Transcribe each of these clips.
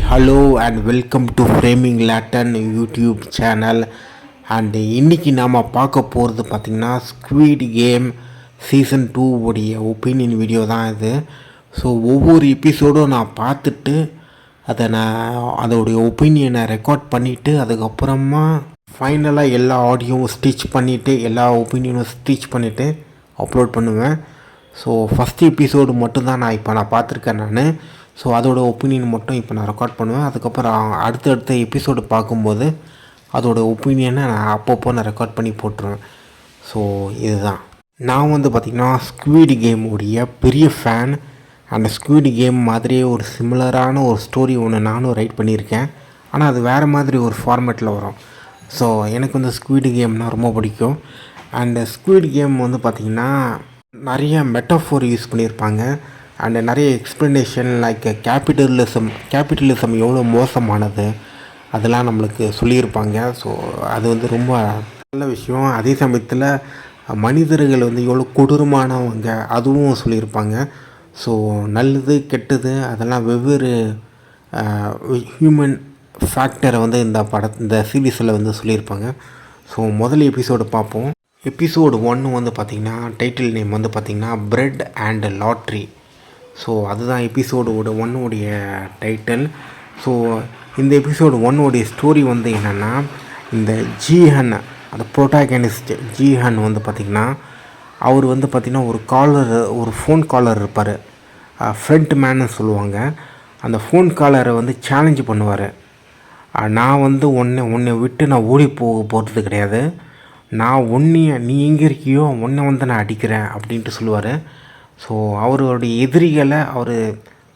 Hello and welcome to framing லேட்டன் YouTube channel. And இன்றைக்கி நாம் பார்க்க போகிறது பார்த்திங்கன்னா ஸ்குவிட் கேம் சீசன் 2 உடைய ஒப்பீனியன் வீடியோ தான் இது. ஸோ ஒவ்வொரு எபிசோடும் நான் பார்த்துட்டு அதோடைய ஒப்பீனியனை ரெக்கார்ட் பண்ணிவிட்டு அதுக்கப்புறமா ஃபைனலாக எல்லா ஆடியோவும் ஸ்டிச் பண்ணிவிட்டு எல்லா ஒப்பீனியனும் ஸ்டிச் பண்ணிவிட்டு அப்லோட் பண்ணுவேன். ஸோ ஃபஸ்ட் எபிசோடு மட்டும்தான் நான் பார்த்துருக்கேன் நான். ஸோ அதோடய ஒப்பீனியன் மட்டும் இப்போ நான் ரெக்கார்ட் பண்ணுவேன். அதுக்கப்புறம் அடுத்தடுத்த எபிசோடு பார்க்கும்போது அதோடய ஒப்பீனியனை நான் அப்பப்போ ரெக்கார்ட் பண்ணி போட்டுருவேன். ஸோ இதுதான் நான் பார்த்திங்கன்னா ஸ்குவிட் கேமுடைய பெரிய ஃபேன். அந்த ஸ்குவிட் கேம் மாதிரியே ஒரு சிமிலரான ஒரு ஸ்டோரி ஒன்று நானும் ரைட் பண்ணியிருக்கேன். ஆனால் அது வேறு மாதிரி ஒரு ஃபார்மேட்டில் வரும். ஸோ எனக்கு ஸ்குவிட் கேம்னால் ரொம்ப பிடிக்கும். அண்ட் ஸ்குவிட் கேம் பார்த்திங்கன்னா நிறைய மெட்டாஃபோர் யூஸ் பண்ணியிருப்பாங்க. அண்டு நிறைய எக்ஸ்ப்ளனேஷன் லைக் கேபிட்டலிசம் எவ்வளோ மோசமானது அதெல்லாம் நம்மளுக்கு சொல்லியிருப்பாங்க. ஸோ அது ரொம்ப நல்ல விஷயம். அதே சமயத்தில் மனிதர்கள் எவ்வளோ கொடூரமானவங்க அதுவும் சொல்லியிருப்பாங்க. ஸோ நல்லது கெட்டது அதெல்லாம் வெவ்வேறு ஹியூமன் ஃபேக்டரை இந்த சீரீஸில் சொல்லியிருப்பாங்க. ஸோ முதல் எபிசோடு பார்ப்போம். எபிசோடு 1 பார்த்திங்கன்னா டைட்டில் நேம் பார்த்திங்கன்னா பிரெட் அண்ட் லாட்ரி. ஸோ அதுதான் எபிசோடு 1 உடைய டைட்டில். ஸோ இந்த எபிசோடு 1 உடைய ஸ்டோரி என்னென்னா, இந்த ஜீஹன் அந்த ப்ரோட்டாகனிஸ்ட் ஜீஹன் பார்த்திங்கன்னா அவர் பார்த்திங்கன்னா ஒரு ஃபோன் காலர் இருப்பார், ஃப்ரண்ட் மேன்னு சொல்லுவாங்க. அந்த ஃபோன் காலரை சேலஞ்சு பண்ணுவார். நான் உன்னை விட்டு நான் ஓடி போகிறது கிடையாது, நான் நீ எங்கே இருக்கியோ உன்னை நான் அடிக்கிறேன் அப்படின்ட்டு சொல்லுவார். ஸோ அவருடைய எதிரிகளை அவர்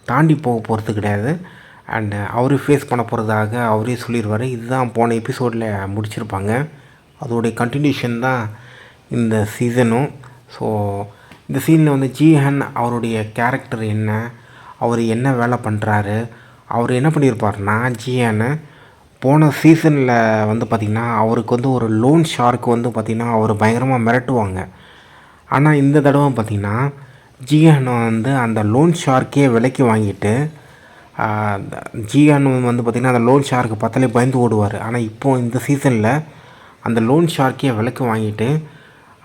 தாண்டி போகிறது கிடையாது. அண்டு அவர் ஃபேஸ் பண்ண போகிறதாக அவரே சொல்லிடுவார். இதுதான் போன எபிசோடில் முடிச்சிருப்பாங்க. அதோடைய கண்டினியூஷன் தான் இந்த சீசனும். ஸோ இந்த சீனில் ஜீஹன் அவருடைய கேரக்டர் என்ன, அவர் என்ன வேலை பண்ணுறாரு, அவர் என்ன பண்ணியிருப்பார்னா, ஜீஹனை போன சீசனில் பார்த்திங்கன்னா அவருக்கு ஒரு லோன் ஷார்க்கு பார்த்திங்கன்னா அவர் பயங்கரமாக மிரட்டுவாங்க. ஆனால் இந்த தடவை பார்த்திங்கன்னா ஜீஹன் அந்த லோன் ஷார்க்கே விலைக்கு வாங்கிட்டு ஜீஹன் பார்த்திங்கன்னா அந்த லோன் ஷார்க்கு பார்த்தாலே பயந்து ஓடுவார். ஆனால் இப்போது இந்த சீசனில் அந்த லோன் ஷார்க்கே விலைக்கு வாங்கிட்டு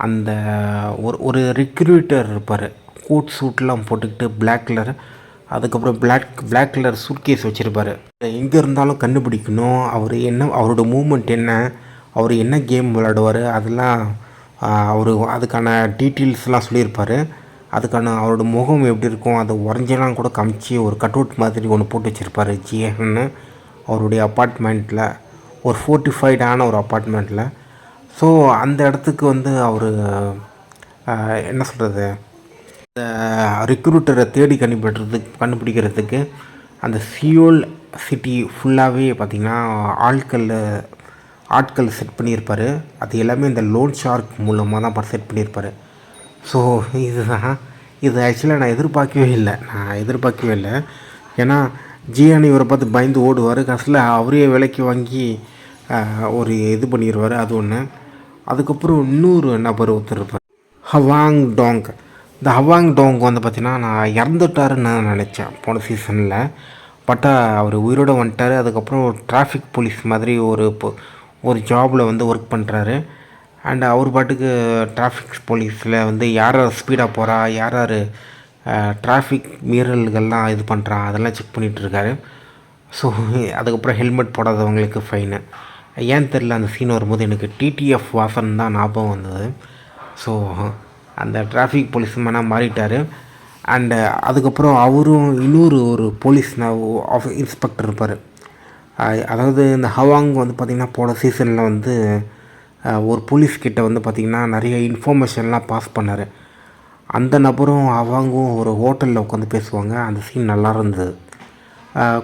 அந்த ஒரு ரிக்ரூட்டர் இருப்பார், கோட் சூட்லாம் போட்டுக்கிட்டு பிளாக் கலர், அதுக்கப்புறம் பிளாக் கலர் சூட்கேஸ் வச்சுருப்பார். எங்கே இருந்தாலும் கண்டுபிடிக்கணும் அவரோட மூமெண்ட் என்ன, அவர் என்ன கேம் விளையாடுவார் அதெல்லாம் அதுக்கான டீட்டெயில்ஸ்லாம் சொல்லியிருப்பார். அதுக்கான அவரோட முகம் எப்படி இருக்கும் அதை உறைஞ்செல்லாம் கூட காமிச்சு ஒரு கட்அவுட் மாதிரி ஒன்று போட்டு வச்சுருப்பார் ஜிஹன்னு அவருடைய அப்பார்ட்மெண்ட்டில், ஒரு ஃபோர்ட்டிஃபைடான ஒரு அப்பார்ட்மெண்ட்டில். ஸோ அந்த இடத்துக்கு அவர் என்ன சொல்கிறது, இந்த ரிக்ரூட்டரை தேடி கண்டுபிடிக்கிறதுக்கு அந்த சியோல் சிட்டி ஃபுல்லாகவே பார்த்திங்கன்னா ஆட்கள் செட் பண்ணியிருப்பார். அது எல்லாமே இந்த லோன் ஷார்க் மூலமாக தான் செட் பண்ணியிருப்பார். ஸோ இது ஆக்சுவலாக நான் எதிர்பார்க்கவே இல்லை. ஏன்னா ஜியானி இவரை பார்த்து பயந்து ஓடுவார், கடைசியில் அவரே விலைக்கு வாங்கி ஒரு இது பண்ணிடுவார். அது ஒன்று. அதுக்கப்புறம் இன்னொரு நபர் ஒருத்தர் ஹவாங் டோங். இந்த ஹவாங் டோங் பார்த்திங்கன்னா நான் இறந்துட்டாருன்னு நான் நினச்சேன் போன சீசனில். பட்டா அவர் உயிரோடு வந்துட்டார். அதுக்கப்புறம் ஒரு டிராஃபிக் போலீஸ் மாதிரி ஒரு ஜாபில் ஒர்க் பண்ணுறாரு. அண்ட் அவர் பாட்டுக்கு டிராஃபிக் போலீஸில் யார் ஸ்பீடாக போகிறா, யார் டிராஃபிக் மீறல்கள்லாம் இது பண்ணுறா அதெல்லாம் செக் பண்ணிகிட்ருக்காரு. ஸோ அதுக்கப்புறம் ஹெல்மெட் போடாதவங்களுக்கு ஃபைனு. ஏன்னு தெரில, அந்த சீன் வரும்போது எனக்கு டிடிஎஃப் வாசன் தான் ஞாபகம் வந்தது. ஸோ அந்த டிராஃபிக் போலீஸ் மேனாக மாறிட்டார். அண்டு அதுக்கப்புறம் அவரும் ஒரு போலீஸ் இன்ஸ்பெக்டர் இருப்பார். அதாவது இந்த ஹவாங் பார்த்திங்கன்னா போன சீசனில் ஒரு போலீஸ்கிட்ட பார்த்திங்கன்னா நிறைய இன்ஃபர்மேஷன்லாம் பாஸ் பண்ணார். அந்த நபரும் அவங்களும் ஒரு ஹோட்டலில் உட்காந்து பேசுவாங்க. அந்த சீன் நல்லா இருந்தது.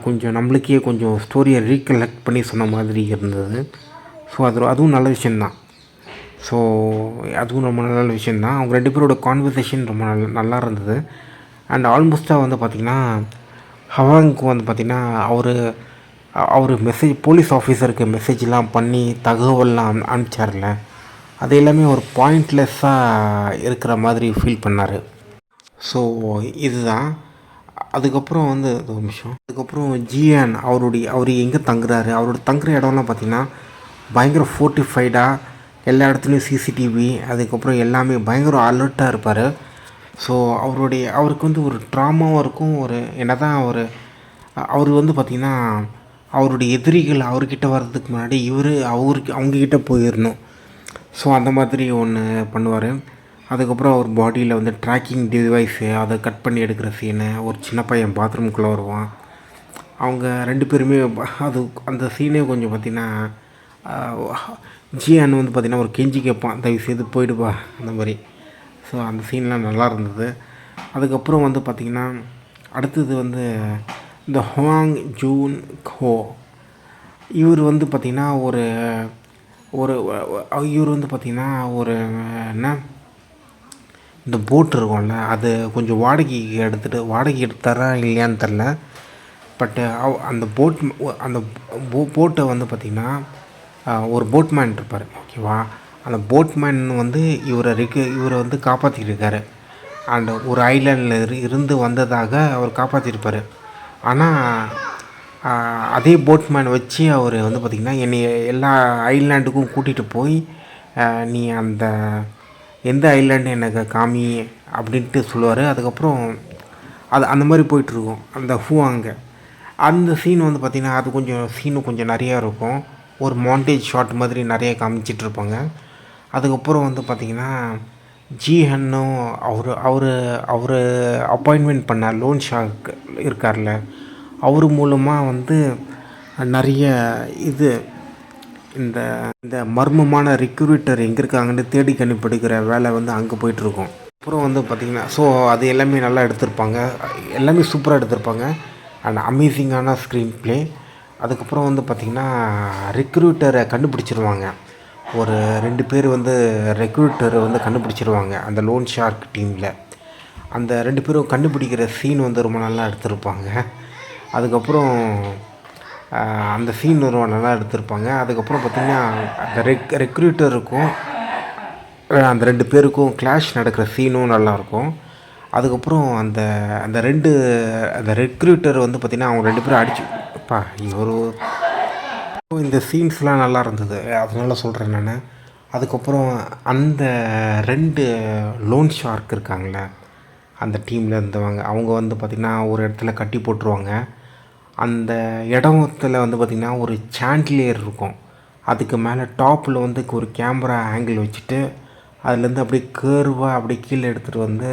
கொஞ்சம் நம்மளுக்கே கொஞ்சம் ஸ்டோரியை ரீகலெக்ட் பண்ணி சொன்ன மாதிரி இருந்தது. ஸோ அதுவும் நல்ல விஷயந்தான். ஸோ அதுவும் ரொம்ப நல்ல விஷயந்தான். அவங்க 2 பேரோட கான்வர்சேஷன் ரொம்ப நல்லா இருந்தது. அண்ட் ஆல்மோஸ்ட்டாக பார்த்திங்கன்னா ஹவாங்க்கு பார்த்திங்கன்னா அவர் போலீஸ் ஆஃபீஸருக்கு மெசேஜ்லாம் பண்ணி தகவல்லாம் அனுப்பிச்சார்ல, அது எல்லாமே ஒரு பாயிண்ட்லெஸ்ஸாக இருக்கிற மாதிரி ஃபீல் பண்ணார். ஸோ இதுதான் அதுக்கப்புறம் வந்து ஒரு நிமிஷம், அதுக்கப்புறம் ஜியான் அவர் எங்கே தங்குறாரு, அவரோட தங்குற இடம்லாம் பார்த்திங்கன்னா பயங்கர ஃபோர்ட்டிஃபைடாக, எல்லா இடத்துலையும் சிசிடிவி, அதுக்கப்புறம் எல்லாமே பயங்கர அலர்ட்டாக இருப்பார். ஸோ அவருக்கு வந்து ஒரு ட்ராமாவும் இருக்கும். ஒரு என்ன தான் அவர் வந்து பார்த்திங்கன்னா அவருடைய எதிரிகள் அவர்கிட்ட வர்றதுக்கு முன்னாடி அவங்கக்கிட்ட போயிடணும். ஸோ அந்த மாதிரி ஒன்று பண்ணுவார். அதுக்கப்புறம் அவர் பாடியில் வந்து ட்ராக்கிங் டிவைஸு அதை கட் பண்ணி எடுக்கிற சீனு, ஒரு சின்ன பையன் பாத்ரூம்குள்ளே வருவான், அவங்க 2 பேருமே அந்த சீனே கொஞ்சம் பார்த்திங்கன்னா ஜியான் வந்து பார்த்திங்கன்னா ஒரு கெஞ்சி கேட்பான், தயவு செய்து போயிடுப்பா அந்த மாதிரி. ஸோ அந்த சீன்லாம் நல்லா இருந்தது. அதுக்கப்புறம் வந்து பார்த்திங்கன்னா அடுத்தது வந்து இந்த ஹுவாங் ஜூன் ஹோ, இவர் வந்து பார்த்திங்கன்னா இவர் வந்து பார்த்திங்கன்னா என்ன இந்த போட் இருக்கும்ல, அது கொஞ்சம் வாடகைக்கு எடுத்தாரா இல்லையான்னு தெரில. பட்டு அந்த போட்டை வந்து பார்த்திங்கன்னா ஒரு போட்மேன் இருப்பார், ஓகேவா. அந்த போட்மேன் வந்து இவரை வந்து காப்பாற்றிட்டு இருக்காரு. அண்ட் ஒரு ஐலாண்டில் இருந்து வந்ததாக அவர் காப்பாற்றிருப்பார். ஆனால் அதே போட்மேன் வச்சு அவர் வந்து பார்த்திங்கன்னா என்னை எல்லா ஐலாண்டுக்கும் கூட்டிகிட்டு போய் நீ எந்த ஐலாண்டு எனக்கு காமி அப்படின்ட்டு சொல்லுவார். அதுக்கப்புறம் அந்த மாதிரி போயிட்டுருக்கும் அந்த ஹுவாங்க. அந்த சீன் வந்து பார்த்திங்கன்னா அது சீனு கொஞ்சம் நிறையா இருக்கும். ஒரு மாண்டேஜ் ஷாட் மாதிரி நிறைய காமிச்சிட்ருப்பாங்க. அதுக்கப்புறம் வந்து பார்த்திங்கன்னா ஜிஹன்னும் அவர் அப்பாயின்மெண்ட் பண்ண லோன் ஷார்க் இருக்கார்ல, அவர் மூலமாக வந்து நிறைய இந்த மர்மமான ரெக்ரூட்டர் எங்கே இருக்காங்கன்னு தேடி கண்டுபிடிக்கிற வேலை வந்து அங்கே போயிட்டுருக்கோம். அப்புறம் வந்து பார்த்திங்கன்னா ஸோ அது எல்லாமே நல்லா எடுத்திருப்பாங்க, எல்லாமே சூப்பராக எடுத்திருப்பாங்க. அண்ட் அமேசிங்கான ஸ்க்ரீன் ப்ளே. அதுக்கப்புறம் வந்து பார்த்திங்கன்னா ரெக்ரூட்டரை கண்டுபிடிச்சிருவாங்க. ஒரு 2 பேர் வந்து ரெக்ரூட்டரை வந்து கண்டுபிடிச்சிருவாங்க அந்த லோன் ஷார்க் டீமில். அந்த 2 பேரும் கண்டுபிடிக்கிற சீன் வந்து ரொம்ப நல்லா எடுத்திருப்பாங்க. அதுக்கப்புறம் அந்த சீன் ரொம்ப நல்லா எடுத்திருப்பாங்க. அதுக்கப்புறம் பார்த்திங்கன்னா அந்த ரெக்ரூட்டருக்கும் அந்த 2 பேருக்கும் கிளாஷ் நடக்கிற சீனும் நல்லாயிருக்கும். அதுக்கப்புறம் அந்த ரெக்ரூட்டர் வந்து பார்த்திங்கன்னா அவங்க 2 பேரும் அடிச்சுப்பா இந்த சீன்ஸ்லாம் நல்லா இருந்தது, அதனால சொல்கிறேன் நான். அதுக்கப்புறம் அந்த 2 லோன் ஷார்க் இருக்காங்களே அந்த டீமில் இருந்தவங்க, அவங்க வந்து பார்த்திங்கன்னா ஒரு இடத்துல கட்டி போட்டுருவாங்க. அந்த இடத்துல வந்து பார்த்திங்கன்னா ஒரு சாண்டிலியர் இருக்கும். அதுக்கு மேலே டாப்பில் வந்து ஒரு கேமரா ஆங்கிள் வச்சுட்டு அதுலேருந்து அப்படியே கேர்வாக அப்படியே கீழே எடுத்துகிட்டு வந்து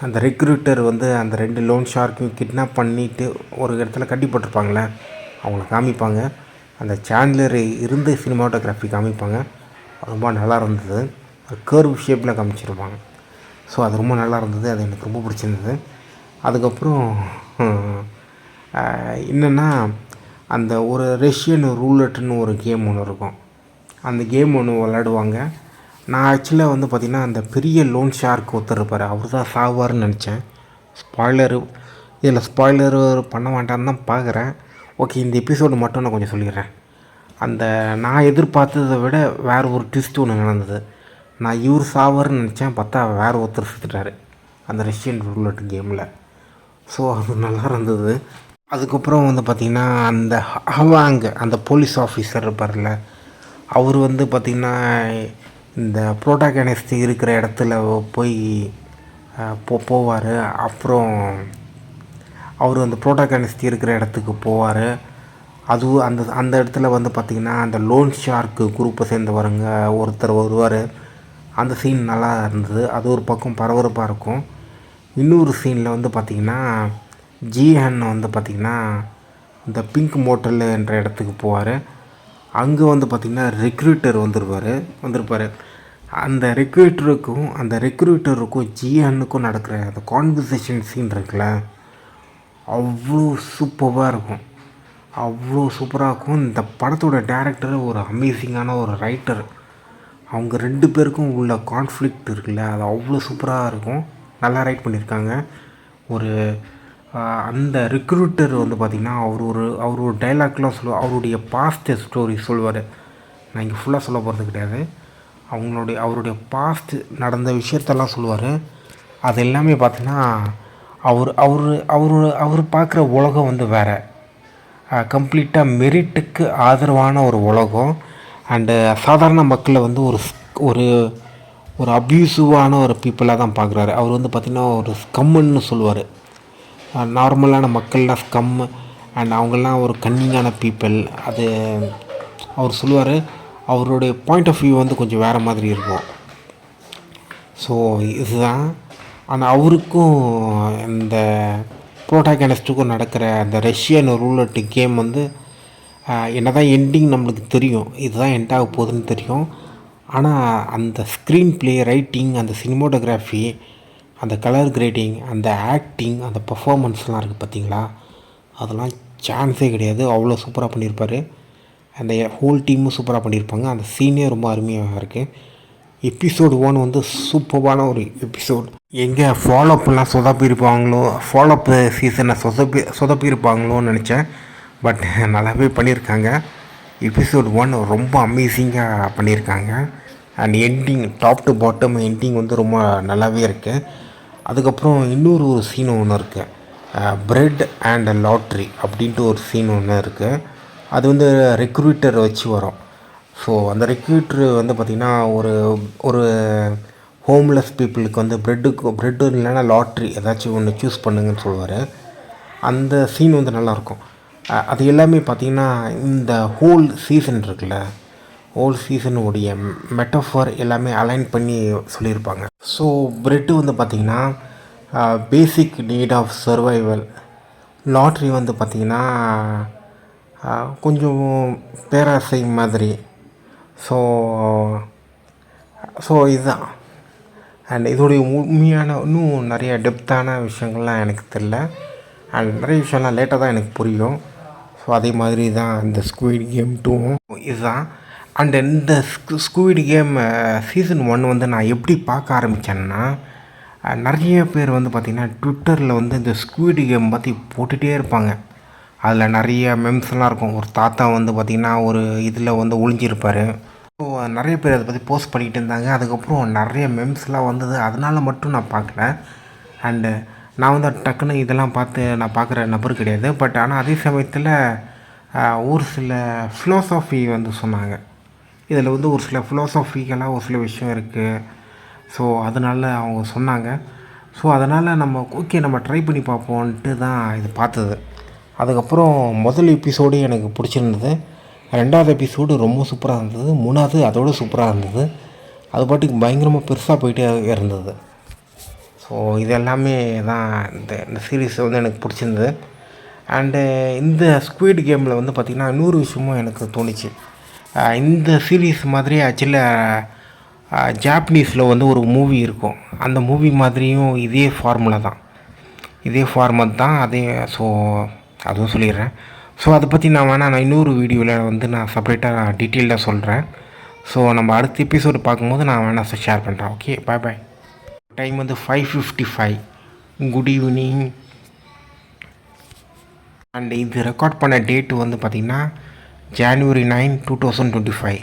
அந்த ரெக்ரூட்டர் வந்து அந்த 2 லோன் ஷார்க்கையும் கிட்னாப் பண்ணிவிட்டு ஒரு இடத்துல கட்டி போட்டிருப்பாங்களே அவங்கள காமிப்பாங்க. அந்த சேனலர் இருந்து சினிமாட்டோகிராஃபி காமிப்பாங்க, ரொம்ப நல்லா இருந்தது. கேர்வ் ஷேப்பில் காமிச்சிருப்பாங்க. ஸோ அது ரொம்ப நல்லா இருந்தது, அது எனக்கு ரொம்ப பிடிச்சிருந்தது. அதுக்கப்புறம் என்னென்னா அந்த ஒரு ரஷ்யன் ரூலெட்டுன்னு ஒரு கேம் ஒன்று இருக்கும். அந்த கேம் ஒன்று விளையாடுவாங்க. நான் ஆக்சுவலாக வந்து பார்த்திங்கன்னா அந்த பெரிய லோன் ஷார்க் ஒருத்தர் இருப்பார், அவர் தான் சாவார்னு நினச்சேன். இதில் ஸ்பாய்லரு பண்ண மாட்டான்னு தான் பார்க்குறேன். ஓகே, இந்த எபிசோடு மட்டும் நான் கொஞ்சம் சொல்லிடுறேன். நான் எதிர்பார்த்ததை விட வேறு ஒரு ட்விஸ்ட் ஒன்று நடந்தது. நான் இவர் சாவார்னு நினச்சேன், பார்த்தா வேறு ஒருத்தர் செத்துட்டார் அந்த ரஷ்யன் ரூலெட் கேமில். ஸோ அது நல்லா இருந்தது. அதுக்கப்புறம் வந்து பார்த்திங்கன்னா அந்த ஹவாங் அந்த போலீஸ் ஆஃபீஸர் இருப்பார்ல, அவர் வந்து பார்த்திங்கன்னா இந்த ப்ரோட்டாகனிஸ்ட் இருக்கிற இடத்துல போய் போவார். அப்புறம் அவர் அந்த ப்ரோட்டாகனிஸ்ட் இருக்கிற இடத்துக்கு போவார். அதுவும் அந்த இடத்துல வந்து பார்த்திங்கன்னா அந்த லோன் ஷார்க்கு குரூப்பை சேர்ந்தவருங்க ஒருத்தர் வருவார். அந்த சீன் நல்லா இருந்தது. அது ஒரு பக்கம் பரபரப்பாக இருக்கும். இன்னொரு சீனில் வந்து பார்த்திங்கன்னா ஜிஹன் வந்து பார்த்திங்கன்னா இந்த பிங்க் மோட்டல் என்ற இடத்துக்கு போவார். அங்கே வந்து பார்த்திங்கன்னா ரெக்ரூட்டர் வந்திருப்பார். அந்த ரெக்ரூட்டருக்கும் ஜிஹன்னுக்கும் நடக்கிற அந்த கான்வர்சேஷன் சீன் இருக்குல்ல, அவ்வளோ சூப்பராக இருக்கும். இந்த படத்தோட டைரக்டர் ஒரு அமேசிங்கான ஒரு ரைட்டர். அவங்க 2 பேருக்கும் உள்ள கான்ஃப்ளிக்ட் இருக்குல்ல, அது அவ்வளோ சூப்பராக இருக்கும். நல்லா ரைட் பண்ணியிருக்காங்க. அந்த ரெக்ரூட்டர் வந்து பார்த்திங்கன்னா அவர் ஒரு டைலாக்லாம் சொல்லுவார். அவருடைய பாஸ்ட் ஸ்டோரி சொல்லுவார். நான் இங்கே ஃபுல்லாக சொல்ல போகிறது கிடையாது. அவருடைய பாஸ்ட் நடந்த விஷயத்தெல்லாம் சொல்லுவார். அது எல்லாமே பார்த்தீங்கன்னா அவர் அவர் அவர் அவர் பார்க்குற உலகம் வந்து வேறு. கம்ப்ளீட்டாக மெரிட்டுக்கு ஆதரவான ஒரு உலகம். அண்டு சாதாரண மக்களை வந்து ஒரு ஒரு அப்யூசிவான ஒரு பீப்புளாக தான் பார்க்குறாரு. அவர் வந்து பார்த்திங்கன்னா ஒரு ஸ்கம்முன்னு சொல்லுவார். நார்மலான மக்கள்லாம் ஸ்கம்மு அண்ட் அவங்கெல்லாம் ஒரு கன்னிங்கான பீப்புள். அது அவர் சொல்லுவார். அவருடைய பாயிண்ட் ஆஃப் வியூ வந்து கொஞ்சம் வேறு மாதிரி இருக்கும். ஸோ இதுதான். ஆனால் அவருக்கும் இந்த ப்ரோட்டாகனிஸ்ட்டுக்கும் நடக்கிற அந்த ரஷ்யன் ரூலட் கேம் வந்து என்ன தான் எண்டிங் நம்மளுக்கு தெரியும், இதுதான் எண்ட் ஆக போகுதுன்னு தெரியும். ஆனால் அந்த ஸ்க்ரீன் ப்ளே, ரைட்டிங், அந்த சினிமோட்டோகிராஃபி, அந்த கலர் கிரேடிங், அந்த ஆக்டிங், அந்த பர்ஃபார்மன்ஸ்லாம் இருக்குது பார்த்தீங்களா, அதெல்லாம் சான்ஸே கிடையாது. அவ்வளோ சூப்பராக பண்ணியிருப்பார். அந்த ஹோல் டீமும் சூப்பராக பண்ணியிருப்பாங்க. அந்த சீனே ரொம்ப அருமையாக இருக்குது. எபிசோடு 1 வந்து சூப்பரான ஒரு எபிசோட். எங்கே ஃபாலோப்பெல்லாம் சொதப்பியிருப்பாங்களோ, ஃபாலோப்பு சீசனை சொதப்பியிருப்பாங்களோன்னு நினச்சேன். பட் நல்லாவே பண்ணியிருக்காங்க. எபிசோட் 1 ரொம்ப அமேசிங்காக பண்ணியிருக்காங்க. And ending, top to bottom ending வந்து ரொம்ப நல்லாவே இருக்குது. அதுக்கப்புறம் இன்னொரு சீன் ஒன்று இருக்குது, பிரெட் அண்ட் லாட்ரி அப்படின்ட்டு ஒரு சீன் ஒன்று இருக்குது. அது வந்து ரெக்ரூட்டர் வச்சு வரும். ஸோ அந்த ரெக்ரூட்ரு வந்து பார்த்திங்கன்னா ஒரு ஹோம்லெஸ் பீப்புளுக்கு வந்து ப்ரெட்டு இல்லைன்னா லாட்ரி ஏதாச்சும் ஒன்று சூஸ் பண்ணுங்கன்னு சொல்லுவார். அந்த சீன் வந்து நல்லாயிருக்கும். அது எல்லாமே பார்த்திங்கன்னா இந்த ஹோல் சீசன் இருக்குல்ல, ஹோல் சீசனுடைய மெட்டஃபர் எல்லாமே அலைன் பண்ணி சொல்லியிருப்பாங்க. ஸோ ப்ரெட்டு வந்து பார்த்திங்கன்னா basic need of survival. Lottery வந்து பார்த்திங்கன்னா கொஞ்சம் பேராசை மாதிரி. ஸோ இதுதான். அண்ட் இதோடைய உண்மையான இன்னும் நிறைய டெப்த்தான விஷயங்கள்லாம் எனக்கு தெரில. அண்ட் நிறைய விஷயம்லாம் லேட்டாக தான் எனக்கு புரியும். ஸோ அதே மாதிரி தான் இந்த ஸ்குவிட் கேம் 2 இதுதான். அண்ட் இந்த ஸ்குவிட் கேம் சீசன் 1 வந்து நான் எப்படி பார்க்க ஆரம்பித்தேன்னா, நிறைய பேர் வந்து பார்த்திங்கன்னா ட்விட்டரில் வந்து இந்த ஸ்குவிட் கேம் பற்றி போட்டுகிட்டே இருப்பாங்க. அதில் நிறைய மெம்ஸ்லாம் இருக்கும். ஒரு தாத்தா வந்து பார்த்திங்கன்னா ஒரு இதில் வந்து ஒளிஞ்சிருப்பார். ஸோ நிறைய பேர் அதை பற்றி போஸ்ட் பண்ணிக்கிட்டு இருந்தாங்க. அதுக்கப்புறம் நிறைய மெம்ஸ்லாம் வந்தது. அதனால் மட்டும் நான் பார்க்கல. அண்டு நான் வந்து டக்குன்னு இதெல்லாம் நான் பார்க்குற நபர் கிடையாது. பட் ஆனால் அதே சமயத்தில் ஒரு சில ஃபிலோசாஃபி வந்து சொன்னாங்க. இதில் வந்து ஒரு சில ஃபிலோசாஃபிக்கெல்லாம் ஒரு சில விஷயம் இருக்குது. ஸோ அதனால் அவங்க சொன்னாங்க. ஸோ அதனால் நம்ம ட்ரை பண்ணி பார்ப்போன்ட்டு தான் இது பார்த்தது. அதுக்கப்புறம் முதல் எபிசோடு எனக்கு பிடிச்சிருந்தது. 2வது எபிசோடு ரொம்ப சூப்பராக இருந்தது. 3வது அதோடு சூப்பராக இருந்தது. அது பாட்டுக்கு பயங்கரமாக பெருசாக போயிட்டே இருந்தது. ஸோ இது எல்லாமே தான் இந்த சீரீஸ் வந்து எனக்கு பிடிச்சிருந்தது. அண்டு இந்த ஸ்குவிட் கேமில் வந்து பார்த்திங்கன்னா இன்னொரு விஷயமும் எனக்கு தோணுச்சு. இந்த சீரீஸ் மாதிரியே ஆக்சுவலாக ஜாப்பனீஸில் வந்து ஒரு மூவி இருக்கும். அந்த மூவி மாதிரியும் இதே ஃபார்மட் தான். ஸோ அதுவும் சொல்லிடுறேன். ஸோ அதை பற்றி நான் இன்னொரு வீடியோவில் வந்து நான் செப்பரேட்டாக டீட்டெயில்டாக சொல்கிறேன். ஸோ நம்ம அடுத்த எபிசோடு பார்க்கும்போது நான் ஷேர் பண்ணுறேன். ஓகே, பாய். டைம் வந்து 5:55. Good evening. அண்ட் இது ரெக்கார்ட் பண்ண டேட்டு வந்து பார்த்திங்கன்னா January 9, 2025.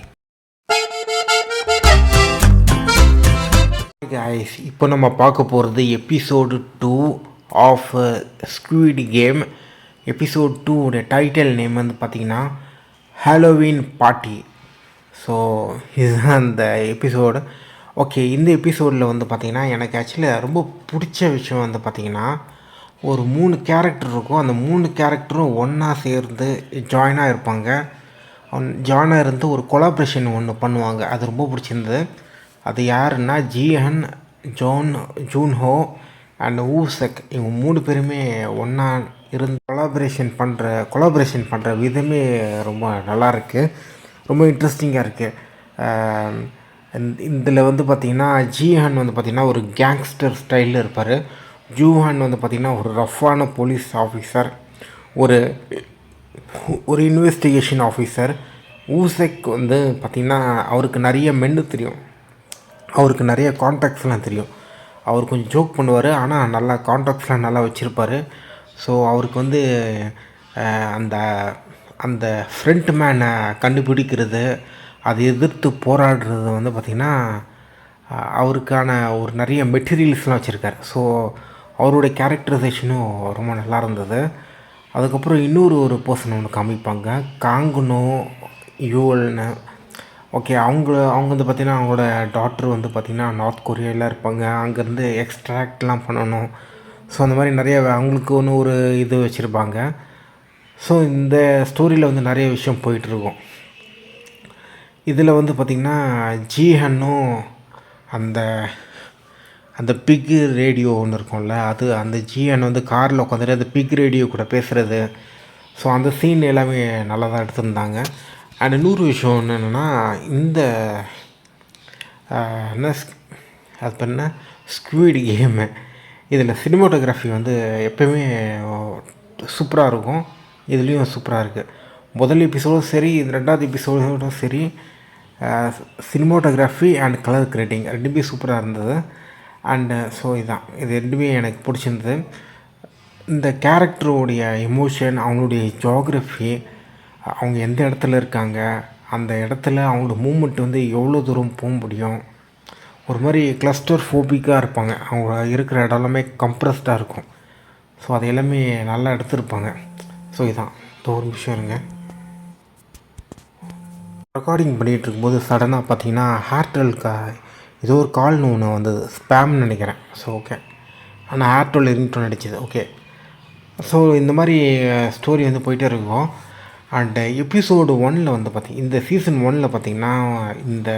guys, இப்போ நம்ம பார்க்க போகிறது episode 2 of squid game. Episode 2 உடைய டைட்டில் நேம் வந்து பார்த்திங்கன்னா ஹாலோவீன் பார்ட்டி. ஸோ இதுதான் அந்த எபிசோடு. ஓகே, இந்த எபிசோடில் வந்து பார்த்திங்கன்னா எனக்கு ஆக்சுவலாக ரொம்ப பிடிச்ச விஷயம் வந்து பார்த்திங்கன்னா ஒரு 3 கேரக்டர் இருக்கும். அந்த 3 கேரக்டரும் ஒன்றா சேர்ந்து ஜாயினாக இருப்பாங்க. ஜாயினாக இருந்து ஒரு கொலாப்ரேஷன் ஒன்று பண்ணுவாங்க. அது ரொம்ப பிடிச்சிருந்தது. அது யாருன்னா ஜிஹன், ஜூன்ஹோ அண்ட் ஊசக். இவங்க 3 பேருமே ஒன்றா இருந்து கொலாபரேஷன் பண்ணுற விதமே ரொம்ப நல்லாயிருக்கு, ரொம்ப இன்ட்ரெஸ்டிங்காக இருக்குது. இதில் வந்து பார்த்திங்கன்னா ஜிஹன் வந்து பார்த்திங்கன்னா ஒரு கேங்ஸ்டர் ஸ்டைலில் இருப்பார். ஜூஹான் வந்து பார்த்திங்கன்னா ஒரு ரஃப்பான போலீஸ் ஆஃபீஸர், ஒரு இன்வெஸ்டிகேஷன் ஆஃபீஸர். ஊசக் வந்து பார்த்திங்கன்னா அவருக்கு நிறைய மென்னு தெரியும், அவருக்கு நிறைய கான்டாக்ட்ஸ்லாம் தெரியும். அவர் கொஞ்சம் ஜோக் பண்ணுவார், ஆனால் நல்லா கான்டாக்ட்ஸ்லாம் நல்லா வச்சுருப்பார். ஸோ அவருக்கு வந்து அந்த ஃப்ரண்ட் மேனை கண்டுபிடிக்கிறது, அதை எதிர்த்து போராடுறது வந்து பார்த்திங்கன்னா அவருக்கான ஒரு நிறைய மெட்டீரியல்ஸ்லாம் வச்சுருக்காரு. ஸோ அவருடைய கேரக்டரைசேஷனும் ரொம்ப நல்லா இருந்தது. அதுக்கப்புறம் ஒரு பர்சன் ஒன்று காமிப்பாங்க, காங்குனோ யூவல்னு. ஓகே, அவங்க வந்து பார்த்திங்கன்னா அவங்களோட டாட்டர் வந்து பார்த்திங்கன்னா நார்த் கொரியாவில் இருப்பாங்க. அங்கேருந்து எக்ஸ்ட்ராக்ட்லாம் பண்ணணும். ஸோ அந்த மாதிரி நிறைய அவங்களுக்கு ஒரு இது வச்சுருப்பாங்க. ஸோ இந்த ஸ்டோரியில் வந்து நிறைய விஷயம் போயிட்டுருக்கும். இதில் வந்து பார்த்திங்கன்னா ஜீஹன்னும் அந்த அந்த பிக் ரேடியோ ஒன்று இருக்கும்ல, அது அந்த ஜிஎன் வந்து காரில் உட்காந்துட்டு அந்த பிக் ரேடியோ கூட பேசுகிறது. ஸோ அந்த சீன் எல்லாமே நல்லா தான் எடுத்திருந்தாங்க. அண்ட் இன்னொரு விஷயம் என்னென்னா, இந்த என்ன அது பேர் என்ன, ஸ்குவிட் கேமு, இதில் சினிமாட்டோகிராஃபி வந்து எப்போயுமே சூப்பராக இருக்கும். இதுலேயும் சூப்பராக இருக்குது. முதல் எபிசோடும் சரி, இந்த 2வது எபிசோடும் சரி, சினிமாட்டோகிராஃபி அண்ட் கலர் கிரேட்டிங் ரெண்டுமே சூப்பராக இருந்தது. அண்டு ஸோ இது ரெண்டுமே எனக்கு பிடிச்சிருந்தது. இந்த கேரக்டருடைய எமோஷன், அவங்களுடைய ஜியோகிரஃபி, அவங்க எந்த இடத்துல இருக்காங்க, அந்த இடத்துல அவங்களோட மூமெண்ட் வந்து எவ்வளோ தூரம் போக முடியும். ஒரு மாதிரி கிளஸ்டர் ஃபோபிக்காக இருப்பாங்க. அவங்க இருக்கிற இடம் எல்லாமே கம்ப்ரஸ்டாக இருக்கும். ஸோ அது எல்லாமே நல்லா எடுத்திருப்பாங்க. ஸோ ஒரு விஷயம் இருங்க. ரெக்கார்டிங் பண்ணிகிட்டு இருக்கும்போது சடனாக பார்த்தீங்கன்னா ஏர்டெல்க்கு ஏதோ ஒரு கால்னு ஒன்று வந்தது, ஸ்பேம்னு நினைக்கிறேன். ஸோ ஓகே, ஆனால் ஏர்டெல் ரிங்டோன் அடிச்சது. ஓகே, ஸோ இந்த மாதிரி ஸ்டோரி வந்து போயிட்டே இருக்கும். அண்டு எபிசோடு 1 வந்து இந்த சீசன் 1 பார்த்திங்கன்னா இந்த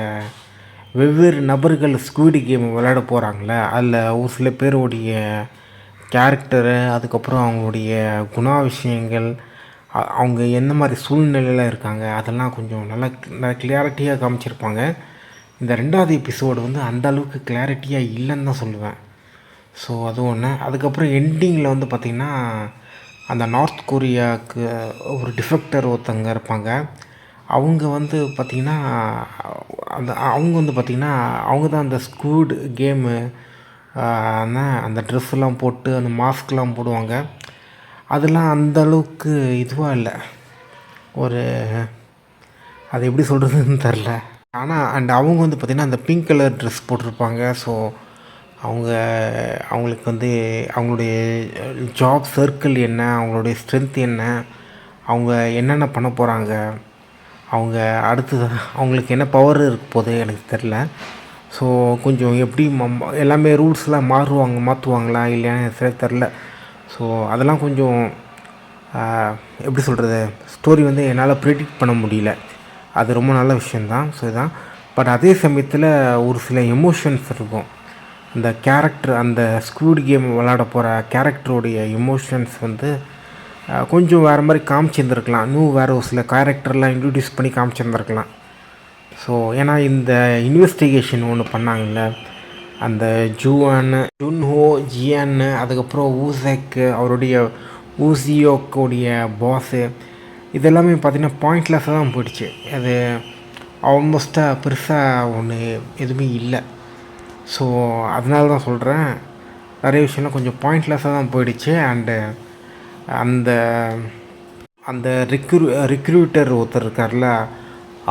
வெவ்வேறு நபர்கள் ஸ்குவிட் கேம் விளையாட போகிறாங்களே, அதில் ஒரு சில பேருடைய கேரக்டரு, அதுக்கப்புறம் அவங்களுடைய குணாதிசயங்கள், அவங்க எந்த மாதிரி சூழ்நிலையில் இருக்காங்க, அதெல்லாம் கொஞ்சம் நல்லா கிளியாரிட்டியாக காமிச்சிருப்பாங்க. இந்த 2வது எபிசோடு வந்து அந்த அளவுக்கு கிளாரிட்டியாக இல்லைன்னு தான் சொல்லுவேன். ஸோ அது ஒன்று. அதுக்கப்புறம் எண்டிங்கில் வந்து பார்த்திங்கன்னா அந்த நார்த் கொரியாவுக்கு ஒரு டிஃபெக்டர் ஒருத்தங்க இருப்பாங்க. அவங்க வந்து பார்த்திங்கன்னா அவங்க வந்து பார்த்திங்கன்னா அவங்க தான் அந்த ஸ்குவிட் கேமு அந்த ட்ரெஸ்ஸெல்லாம் போட்டு அந்த மாஸ்க்லாம் போடுவாங்க. அதெல்லாம் அந்தளவுக்கு இதுவாக இல்லை, ஒரு அது எப்படி சொல்கிறதுன்னு தெரில. ஆனால் அவங்க வந்து பார்த்திங்கன்னா அந்த பிங்க் கலர் ட்ரெஸ் போட்டிருப்பாங்க. ஸோ அவங்களுக்கு வந்து அவங்களுடைய ஜாப் சர்க்கிள் என்ன, அவங்களுடைய ஸ்ட்ரென்த் என்ன, அவங்க என்னென்ன பண்ண போகிறாங்க, அவங்க அடுத்தது அவங்களுக்கு என்ன பவர் இருக்க போகுது எனக்கு தெரில. ஸோ கொஞ்சம் எப்படி எல்லாமே ரூல்ஸ்லாம் மாற்றுவாங்களா இல்லையான்னு சரி தெரில. ஸோ அதெல்லாம் கொஞ்சம் எப்படி சொல்கிறது, ஸ்டோரி வந்து என்னால் ப்ரெடிக்ட் பண்ண முடியல. அது ரொம்ப நல்ல விஷயந்தான். ஸோ பட் அதே சமயத்தில் ஒரு சில எமோஷன்ஸ் இருக்கும். அந்த கேரக்டர், அந்த ஸ்குவிட் கேம் விளையாட போகிற கேரக்டருடைய எமோஷன்ஸ் வந்து கொஞ்சம் வேறு மாதிரி காமிச்சிருந்துருக்கலாம். இன்னும் வேறு ஒரு சில கேரக்டர்லாம் இன்ட்ரடியூஸ் பண்ணி காமிச்சிருந்துருக்கலாம். ஸோ ஏன்னா இந்த இன்வெஸ்டிகேஷன் ஒன்று பண்ணாங்கல்ல, அந்த ஜுன்ஹோ, ஜியான்னு, அதுக்கப்புறம் ஊசெக்கு, அவருடைய ஊசியோக்குடைய பாஸு, இதெல்லாமே பார்த்திங்கன்னா பாயிண்ட்லெஸ்ஸாக தான் போயிடுச்சு. அது ஆல்மோஸ்ட்டாக பெருசாக ஒன்று எதுவுமே இல்லை. ஸோ அதனால தான் சொல்கிறேன், நிறைய விஷயம்லாம் கொஞ்சம் பாயிண்ட்லெஸ்ஸாக தான் போயிடுச்சு. அண்டு அந்த அந்த ரிக்ரூட்டர் ஒருத்தர் இருக்கார்ல,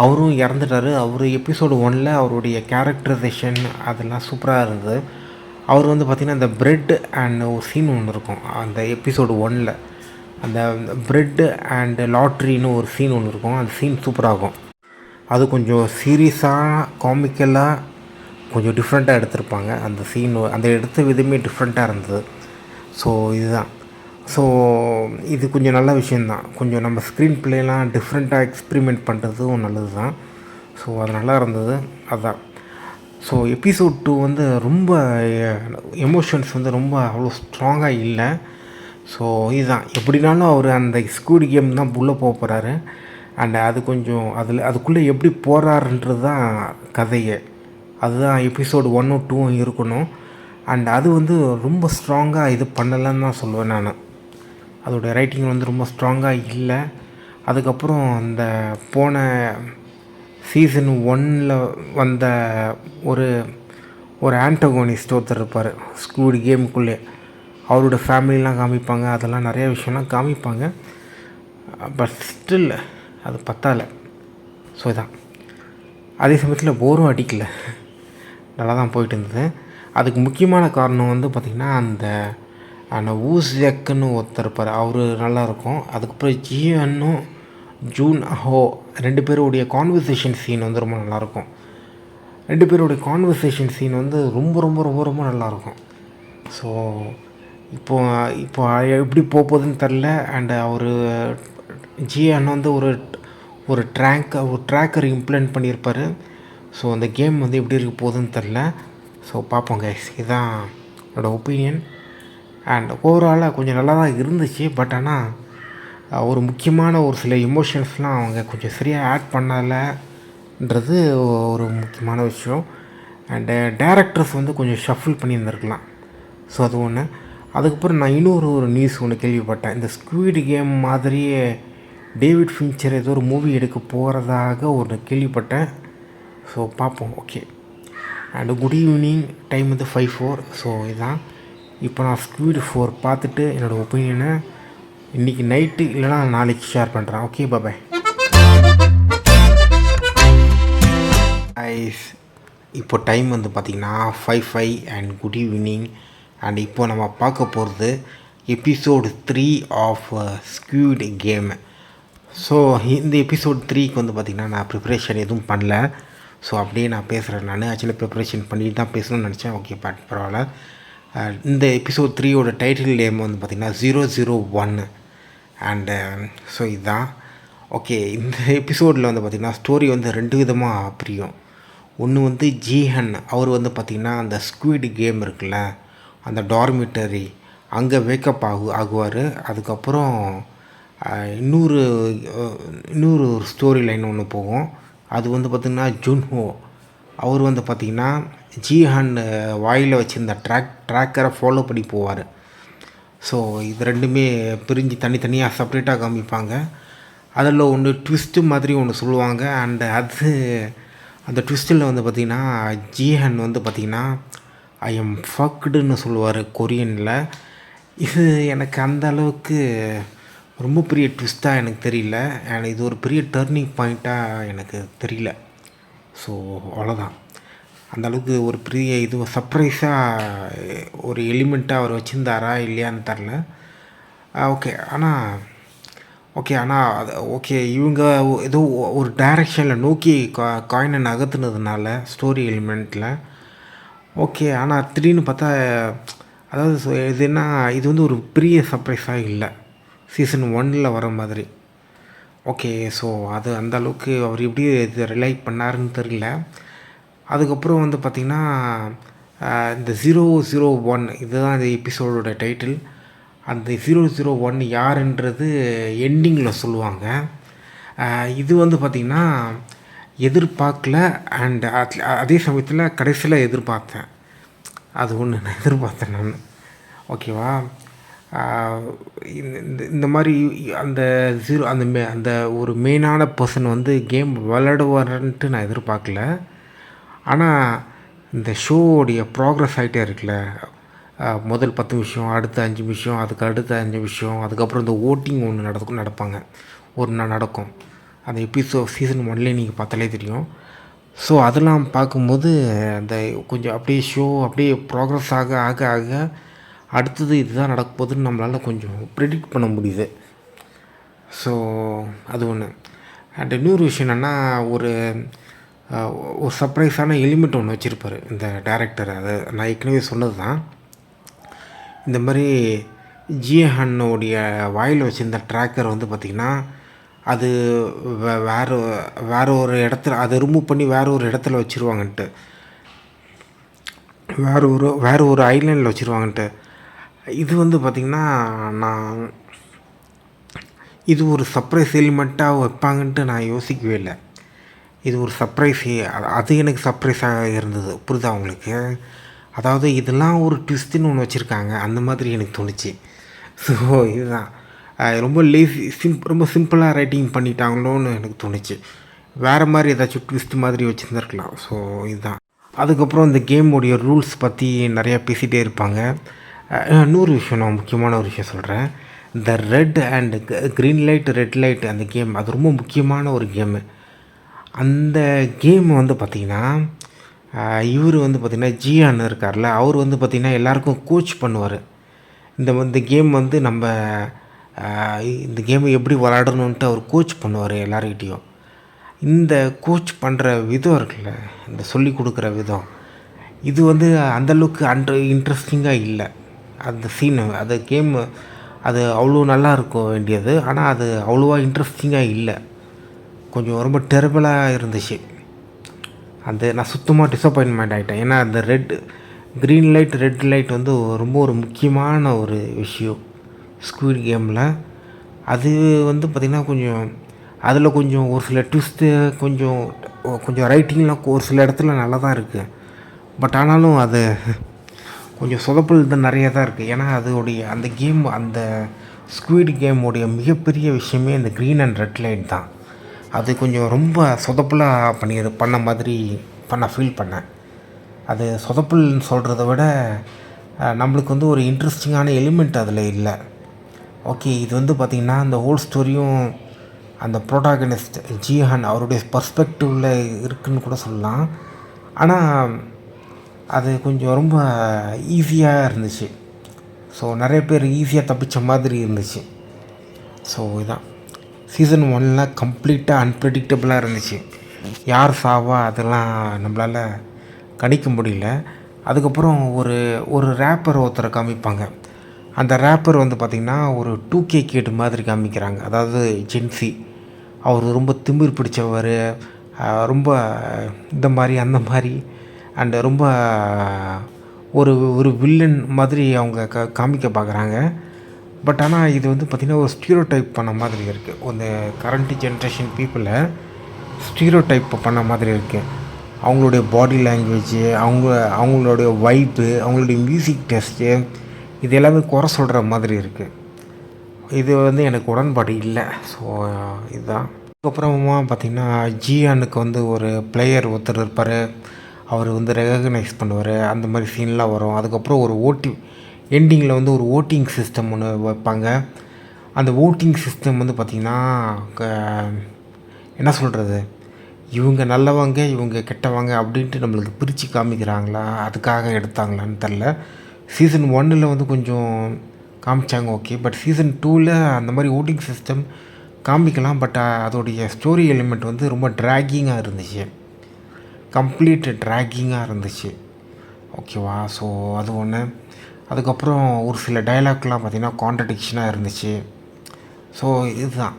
அவரும் இறந்துட்டார். அவர் எபிசோடு 1 அவருடைய கேரக்டரைசேஷன் அதெல்லாம் சூப்பராக இருந்தது. அவர் வந்து பார்த்திங்கன்னா இந்த பிரெட் அண்ட் ஒரு சீன் ஒன்று இருக்கும் அந்த எபிசோடு 1. அந்த பிரெட்டு அண்டு லாட்ரின்னு ஒரு சீன் ஒன்று இருக்கும். அந்த சீன் சூப்பராகும். அது கொஞ்சம் சீரியஸாக காமிக்கலாக கொஞ்சம் டிஃப்ரெண்ட்டாக எடுத்திருப்பாங்க. அந்த சீன் அந்த எடுத்த விதமே டிஃப்ரெண்ட்டாக இருந்தது. ஸோ ஸோ இது கொஞ்சம் நல்ல விஷயந்தான். கொஞ்சம் நம்ம ஸ்க்ரீன் பிளேலாம் டிஃப்ரெண்ட்டாக எக்ஸ்பிரிமெண்ட் பண்ணுறதும் நல்லது தான். ஸோ அது நல்லா இருந்தது. அதுதான். ஸோ எபிசோட் 2 வந்து ரொம்ப எமோஷன்ஸ் வந்து ரொம்ப அவ்வளோ ஸ்ட்ராங்காக இல்லை. ஸோ எப்படினாலும் அவர் அந்த ஸ்குவிட் கேம் தான் உள்ளே போக போகிறாரு. அண்ட் அது கொஞ்சம் அதுக்குள்ளே எப்படி போகிறாருன்றது தான் கதையே. அதுதான் எபிசோடு 1 2 இருக்கணும். அண்ட் அது வந்து ரொம்ப ஸ்ட்ராங்காக இது பண்ணலைன்னு தான் சொல்லுவேன் நான். அதோடய ரைட்டிங் வந்து ரொம்ப ஸ்ட்ராங்காக இல்லை. அதுக்கப்புறம் அந்த போன சீசன் 1 வந்த ஒரு ஆன்டகோனிஸ்ட் ஒருத்தர் இருப்பார் ஸ்குவிட் கேமுக்குள்ளே. அவரோட ஃபேமிலிலாம் காமிப்பாங்க, அதெல்லாம் நிறையா விஷயம்லாம் காமிப்பாங்க. பட் ஸ்டில் அது பத்தாலை. ஸோ அதே சமயத்தில் போரும் அடிக்கலை. நல்லா தான் போயிட்டு இருந்தது. அதுக்கு முக்கியமான காரணம் வந்து பார்த்திங்கன்னா, அந்த ஊசியக்குன்னு ஒருத்தர் இருப்பார், அவர் நல்லாயிருக்கும். அதுக்கப்புறம் ஜியன்னும் ஜூன் ஹோ 2 பேருடைய கான்வர்சேஷன் சீன் வந்து ரொம்ப நல்லாயிருக்கும். 2 பேருடைய கான்வர்சேஷன் சீன் வந்து ரொம்ப ரொம்ப ரொம்ப ரொம்ப நல்லாயிருக்கும். ஸோ இப்போ எப்படி போகுதுன்னு தெரில. அண்டு அவர் ஜியன் வந்து ஒரு ட்ராக்கர் இம்ப்ளிமெண்ட் பண்ணியிருப்பார். ஸோ அந்த கேம் வந்து எப்படி இருக்க போகுதுன்னு தெரில. ஸோ பார்ப்போம் கைஸ். இதுதான் என்னோடய ஒப்பீனியன். அண்ட் ஓவராலாக கொஞ்சம் நல்லா தான் இருந்துச்சு. பட் ஆனால் ஒரு முக்கியமான ஒரு சில எமோஷன்ஸ்லாம் அவங்க கொஞ்சம் சரியாக ஆட் பண்ணலைன்றது ஒரு முக்கியமான விஷயம். அண்டு டேரக்டர்ஸ் வந்து கொஞ்சம் ஷஃபில் பண்ணியிருந்துருக்கலாம். ஸோ அது ஒன்று. அதுக்கப்புறம் நான் இன்னொரு நியூஸ் ஒன்று கேள்விப்பட்டேன். இந்த ஸ்குவிட் கேம் மாதிரியே டேவிட் ஃபின்ச்சர் ஏதோ ஒரு மூவி எடுக்க போகிறதாக ஒரு கேள்விப்பட்டேன். ஸோ பார்ப்போம். Okay. And good evening. Time வந்து 5:04. ஸோ இதுதான். இப்போ நான் ஸ்குவிட் 4 பார்த்துட்டு என்னோடய ஒப்பீனியனை இன்றைக்கி நைட்டு இல்லைனா நாளைக்கு ஷேர் பண்ணுறேன். ஓகே, பாய். இப்போ டைம் வந்து பார்த்திங்கன்னா 5:05 அண்ட் குட் ஈவினிங். அண்ட் இப்போ நம்ம பார்க்க போகிறது episode 3 of squid game. So இந்த எபிசோட் 3க்கு வந்து பார்த்திங்கன்னா நான் ப்ரிப்ரேஷன் எதுவும் பண்ணல. ஸோ அப்படியே நான் பேசுகிறேன். நான் ஆக்சுவலாக ப்ரிப்ரேஷன் பண்ணிட்டு தான் பேசணும்னு நினச்சேன். ஓகே, பரவாயில்ல. இந்த எபிசோட் 3யோட டைட்டில் நேம் வந்து பார்த்திங்கன்னா 001. அண்டு ஸோ இதுதான். ஓகே, இந்த எபிசோடில் வந்து பார்த்திங்கன்னா ஸ்டோரி வந்து 2 விதமாக பிரியும். ஒன்று வந்து ஜிஹன், அவர் வந்து பார்த்திங்கன்னா அந்த ஸ்குவிட் கேம் இருக்குல்ல, அந்த டார்மிட்டரி அங்கே வேக்கப் ஆகுவார். அதுக்கப்புறம் இன்னொரு ஸ்டோரி லைன் ஒன்று போகும். அது வந்து பார்த்திங்கன்னா ஜுன்ஹோ, அவர் வந்து பார்த்திங்கன்னா ஜிஹன் வாயில் வச்சுருந்த ட்ராக்கரை ஃபாலோ பண்ணி போவார். ஸோ இது ரெண்டுமே பிரிஞ்சு தனித்தனியாக செப்ரேட்டாக காமிப்பாங்க. அதில் ஒன்று ட்விஸ்ட்டு மாதிரி ஒன்று சொல்லுவாங்க. அண்டு அந்த ட்விஸ்ட்டில் வந்து பார்த்திங்கன்னா ஜிஹன் வந்து பார்த்திங்கன்னா ஐ எம் ஃபக்டுன்னு சொல்லுவார் கொரியனில். இது எனக்கு அந்த அளவுக்கு ரொம்ப பெரிய ட்விஸ்ட்டாக எனக்கு தெரியல. அண்ட் இது ஒரு பெரிய டர்னிங் பாயிண்ட்டாக எனக்கு தெரியல. ஸோ அவ்வளோதான். அந்தளவுக்கு ஒரு பெரிய இது சர்ப்ரைஸாக ஒரு எலிமெண்ட்டாக அவர் வச்சுருந்தாரா இல்லையான்னு தெரில. ஓகே. ஆனால் அது ஓகே, இவங்க ஏதோ ஒரு டைரெக்ஷனில் நோக்கி காயினை நகர்த்துனதுனால ஸ்டோரி எலிமெண்ட்டில் ஓகே. ஆனால் திடீர்னு பார்த்தா, அதாவது இது வந்து ஒரு பெரிய சர்ப்ரைஸாக இல்லை, சீசன் 1 வர மாதிரி. ஓகே. ஸோ அது அந்த அளவுக்கு அவர் எப்படி இது ரிலை பண்ணாருன்னு தெரியல. அதுக்கப்புறம் வந்து பார்த்திங்கன்னா இந்த 001 இதுதான் இந்த எபிசோடோட டைட்டில். அந்த 001 யாருன்றது எண்டிங்கில் சொல்லுவாங்க. இது வந்து பார்த்திங்கன்னா எதிர்பார்க்கல. அண்ட் அதே சமயத்தில் கடைசியில் எதிர்பார்த்தேன். அது ஒன்று நான் எதிர்பார்த்தேன் நான். ஓகேவா. இந்த மாதிரி அந்த ஒரு மெயினான பர்சன் வந்து கேம் விளையாடுவார்ன்ட்டு நான் எதிர்பார்க்கல. ஆனால் இந்த ஷோவுடைய ப்ராக்ரஸ் ஆகிட்டே இருக்குல்ல, முதல் 10 நிமிஷம், அடுத்த 5 நிமிஷம், அதுக்கு அடுத்த 5 நிமிஷம், அதுக்கப்புறம் இந்த ஓட்டிங் ஒன்று நடப்பாங்க, ஒரு நாள் நடக்கும். அந்த எபிசோட் சீசன் 1 நீங்கள் பார்த்தாலே தெரியும். ஸோ அதெல்லாம் பார்க்கும்போது அந்த கொஞ்சம் அப்படியே ஷோ அப்படியே ப்ராக்ரஸ் ஆக ஆக ஆக அடுத்தது இதுதான் நடக்க போகுதுன்னு நம்மளால் கொஞ்சம் ப்ரெடிக்ட் பண்ண முடியுது. ஸோ அது ஒன்று. அண்ட் இன்னொரு விஷயம் என்னென்னா, ஒரு சர்ப்ரைஸான எலிமெண்ட் ஒன்று வச்சுருப்பார் இந்த டைரக்டர். அதை நான் ஏற்கனவே சொன்னது தான். இந்த மாதிரி ஜிஹன்னோடைய வாயில் வச்சுருந்த ட்ராக்கர் வந்து பார்த்திங்கன்னா அது வேறு ஒரு இடத்துல அதை ரிமூவ் பண்ணி வேறு ஒரு இடத்துல வச்சுருவாங்கன்ட்டு, வேறு ஒரு ஐலேண்டில் வச்சுருவாங்கன்ட்டு. இது வந்து பார்த்திங்கன்னா இது ஒரு சர்ப்ரைஸ் எலிமெண்ட்டாக வைப்பாங்கன்ட்டு நான் யோசிக்கவே இல்லை. இது ஒரு சர்ப்ரைஸ், அது எனக்கு சர்ப்ரைஸாக இருந்தது. புரியுதா உங்களுக்கு? அதாவது இதெல்லாம் ஒரு ட்விஸ்ட்டுன்னு ஒன்று வச்சுருக்காங்க, அந்த மாதிரி எனக்கு தோணுச்சு. ஸோ இதுதான் ரொம்ப ரொம்ப சிம்பிளாக ரைட்டிங் பண்ணிட்டாங்களோன்னு எனக்கு தோணுச்சு. வேறு மாதிரி ஏதாச்சும் ட்விஸ்ட் மாதிரி வச்சுருந்துருக்கலாம். ஸோ இதுதான். அதுக்கப்புறம் இந்த கேமுடைய ரூல்ஸ் பற்றி நிறையா பேசிகிட்டே இருப்பாங்க. இன்னொரு விஷயம், நான் முக்கியமான ஒரு விஷயம் சொல்கிறேன். இந்த red and green light red light அந்த கேம், அது ரொம்ப முக்கியமான ஒரு கேமு. அந்த கேம் வந்து பார்த்திங்கன்னா இவர் வந்து பார்த்திங்கன்னா ஜியான் இருக்கார்ல, அவர் வந்து பார்த்திங்கன்னா எல்லாருக்கும் கோச் பண்ணுவார். இந்த கேம் வந்து நம்ம இந்த கேமை எப்படி விளாடணுன்ட்டு அவர் கோச் பண்ணுவார் எல்லாருக்கிட்டேயும். இந்த கோச் பண்ணுற விதம் இருக்குல்ல, இந்த சொல்லி கொடுக்குற விதம், இது வந்து அந்தளவுக்கு இன்ட்ரெஸ்டிங்காக இல்லை. அந்த சீனு அந்த கேமு அது அவ்வளோ நல்லா இருக்க வேண்டியது, ஆனால் அது அவ்வளோவா இன்ட்ரெஸ்டிங்காக இல்லை. கொஞ்சம் ரொம்ப டெரபிளாக இருந்துச்சு. நான் சுத்தமாக டிசப்பாயின்மெண்ட் ஆகிட்டேன். ஏன்னா அந்த க்ரீன் லைட் ரெட் லைட் வந்து ரொம்ப ஒரு முக்கியமான ஒரு விஷயம் ஸ்குவிட் கேமில். அது வந்து பார்த்திங்கன்னா கொஞ்சம் அதில் கொஞ்சம் ஒரு சில ட்விஸ்ட்டு கொஞ்சம் ரைட்டிங்லாம் ஒரு சில இடத்துல நல்லா தான் இருக்குது. பட் ஆனாலும் அது கொஞ்சம் சொதப்பல் தான் நிறைய தான் இருக்குது. ஏன்னா அந்த கேம் அந்த ஸ்குவிட் கேமுடைய மிகப்பெரிய விஷயமே இந்த க்ரீன் அண்ட் ரெட் லைட் தான். அது கொஞ்சம் ரொம்ப சொதப்பலாக பண்ண மாதிரி ஃபீல் பண்ணேன். அது சொதப்பல்னு சொல்கிறத விட நம்மளுக்கு வந்து ஒரு இன்ட்ரெஸ்டிங்கான எலிமெண்ட் அதில் இல்லை. ஓகே, இது வந்து பார்த்திங்கன்னா அந்த ஹோல் ஸ்டோரியும் அந்த ப்ரோட்டாகனிஸ்ட் ஜிஹான் அவருடைய பர்ஸ்பெக்டிவில் இருக்குதுன்னு கூட சொல்லலாம். ஆனால் அது கொஞ்சம் ரொம்ப ஈஸியாக இருந்துச்சு. ஸோ நிறைய பேர் ஈஸியாக தப்பித்த மாதிரி இருந்துச்சு. ஸோ இதான் சீசன் 1 கம்ப்ளீட்டாக அன்பிரடிக்டபுளாக இருந்துச்சு. யார் சாவா அதெல்லாம் நம்மளால் கணிக்க முடியல. அதுக்கப்புறம் ஒரு ரேப்பர் ஒருத்தரை காமிப்பாங்க. அந்த ரேப்பர் வந்து பார்த்திங்கன்னா ஒரு 2K கிட் மாதிரி காமிக்கிறாங்க. அதாவது ஜென்சி. அவர் ரொம்ப திமிர் பிடிச்சவர், ரொம்ப இந்த மாதிரி அந்த மாதிரி அண்டு ரொம்ப ஒரு வில்லன் மாதிரி அவங்க காமிக்க பார்க்குறாங்க. பட் ஆனால் இது வந்து பார்த்திங்கன்னா ஒரு ஸ்டீரியோடைப் பண்ண மாதிரி இருக்குது. இந்த கரண்ட் ஜென்ரேஷன் பீப்புளை ஸ்டீரியோடைப் பண்ண மாதிரி இருக்குது. அவங்களுடைய பாடி லாங்குவேஜு, அவங்களுடைய வைப்பு, அவங்களுடைய மியூசிக் டேஸ்ட்டு, இது எல்லாமே குறை சொல்கிற மாதிரி இருக்குது. இது வந்து எனக்கு உடன்பாடு இல்லை. ஸோ இதுதான். அதுக்கப்புறமா பார்த்திங்கன்னா ஜியானுக்கு வந்து ஒரு பிளேயர் ஒருத்தர் இருப்பார். அவர் வந்து ரெகக்னைஸ் பண்ணுவார். அந்த மாதிரி சீன்லாம் வரும். அதுக்கப்புறம் எண்டிங்கில் வந்து ஒரு ஓட்டிங் சிஸ்டம் ஒன்று வைப்பாங்க. அந்த ஓட்டிங் சிஸ்டம் வந்து பார்த்திங்கன்னா என்ன சொல்கிறது, இவங்க நல்லவங்க இவங்க கெட்டவங்க அப்படின்ட்டு நம்மளுக்கு பிரித்து காமிக்கிறாங்களா, அதுக்காக எடுத்தாங்களான்னு தெரில. சீசன் 1 வந்து கொஞ்சம் காமிச்சாங்க, ஓகே. பட் சீசன் 2 அந்த மாதிரி ஓட்டிங் சிஸ்டம் காமிக்கலாம். பட் அதோடைய ஸ்டோரி எலிமெண்ட் வந்து ரொம்ப ட்ராகிங்காக இருந்துச்சு. கம்ப்ளீட் ட்ராகிங்காக இருந்துச்சு. ஓகேவா? ஸோ அது ஒன்று. அதுக்கப்புறம் ஒரு சில டைலாக்லாம் பார்த்திங்கன்னா கான்ட்ரடிக்ஷனாக இருந்துச்சு. ஸோ இதுதான்.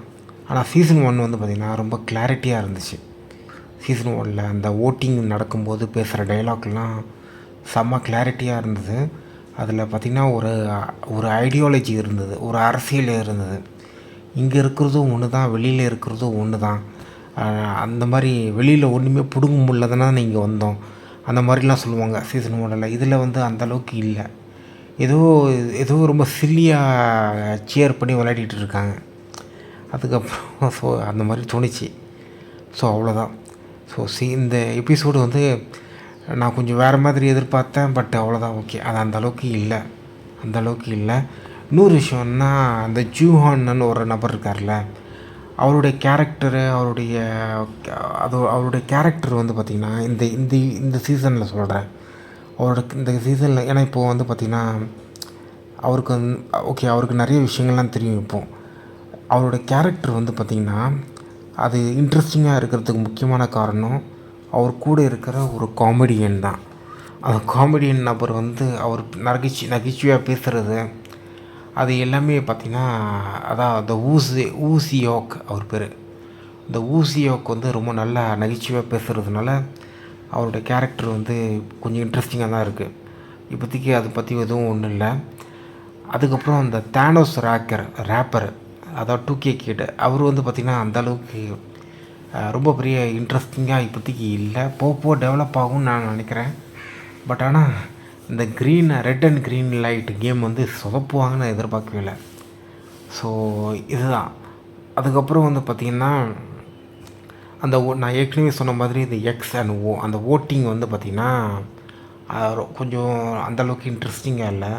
ஆனால் சீசன் 1 வந்து பார்த்திங்கன்னா ரொம்ப கிளாரிட்டியாக இருந்துச்சு. சீசன் 1 அந்த ஓட்டிங் நடக்கும்போது பேசுகிற டைலாக்லாம் செம்ம கிளாரிட்டியாக இருந்தது. அதில் பார்த்திங்கன்னா ஒரு ஐடியாலஜி இருந்தது, ஒரு அரசியல் இருந்தது. இங்கே இருக்கிறதும் ஒன்று தான், வெளியில் இருக்கிறதும் ஒன்று தான். அந்த மாதிரி வெளியில் ஒன்றுமே பிடுங்க முடியலதுன்னா நீங்கள் வந்தோம் அந்த மாதிரிலாம் சொல்லுவாங்க சீசன் 1. இதில் வந்து அந்தளவுக்கு இல்லை. ஏதோ ரொம்ப சில்லியாக சேர் பண்ணி விளையாடிட்டு இருக்காங்க. அதுக்கப்புறம் ஸோ அந்த மாதிரி தோணுச்சு. ஸோ அவ்வளோதான். ஸோ இந்த எபிசோடு வந்து நான் கொஞ்சம் வேறு மாதிரி எதிர்பார்த்தேன். பட் அவ்வளோதான், ஓகே. அது அந்தளவுக்கு இல்லை. இன்னொரு விஷயம்னா, அந்த ஜூஹான்னு ஒரு நபர் இருக்கார்ல, அவருடைய கேரக்டரு அவருடைய கேரக்டர் வந்து பார்த்திங்கன்னா இந்த சீசனில் சொல்கிறேன். இந்த சீசனில் ஏன்னா இப்போது வந்து பார்த்திங்கன்னா அவருக்கு நிறைய விஷயங்கள்லாம் தெரியும். இப்போது அவரோட கேரக்டர் வந்து பார்த்திங்கன்னா அது இன்ட்ரெஸ்டிங்காக இருக்கிறதுக்கு முக்கியமான காரணம் அவர் கூட இருக்கிற ஒரு காமெடியன் தான். அந்த காமெடியன் நபர் வந்து அவர் நகைச்சுவையாக பேசுகிறது, அது எல்லாமே பார்த்திங்கன்னா அதான் அந்த ஊசியோக் அவர் பேர். இந்த ஊசியோக் வந்து ரொம்ப நல்லா நகைச்சுவையாக பேசுகிறதுனால அவருடைய கேரக்டர் வந்து கொஞ்சம் இன்ட்ரெஸ்டிங்காக தான் இருக்குது. இப்போதைக்கு அதை பற்றி எதுவும் ஒன்றும் இல்லை. அதுக்கப்புறம் அந்த தேனோஸ் ரேப்பர், அதாவது 2K கிட், அவர் வந்து பார்த்திங்கன்னா அந்தளவுக்கு ரொம்ப பெரிய இன்ட்ரெஸ்டிங்காக இப்போதைக்கு இல்லை. போக டெவலப் ஆகும்னு நான் நினைக்கிறேன். பட் ஆனால் இந்த red and green light game வந்து சொதப்புவாங்கன்னு நான் எதிர்பார்க்கவே இல்லை. ஸோ இதுதான். அதுக்கப்புறம் வந்து பார்த்திங்கன்னா நான் ஏற்கனவே சொன்ன மாதிரி இந்த எக்ஸ் அண்ட் அந்த ஓட்டிங் வந்து பார்த்திங்கன்னா கொஞ்சம் அந்தளவுக்கு இன்ட்ரெஸ்டிங்காக இல்லை.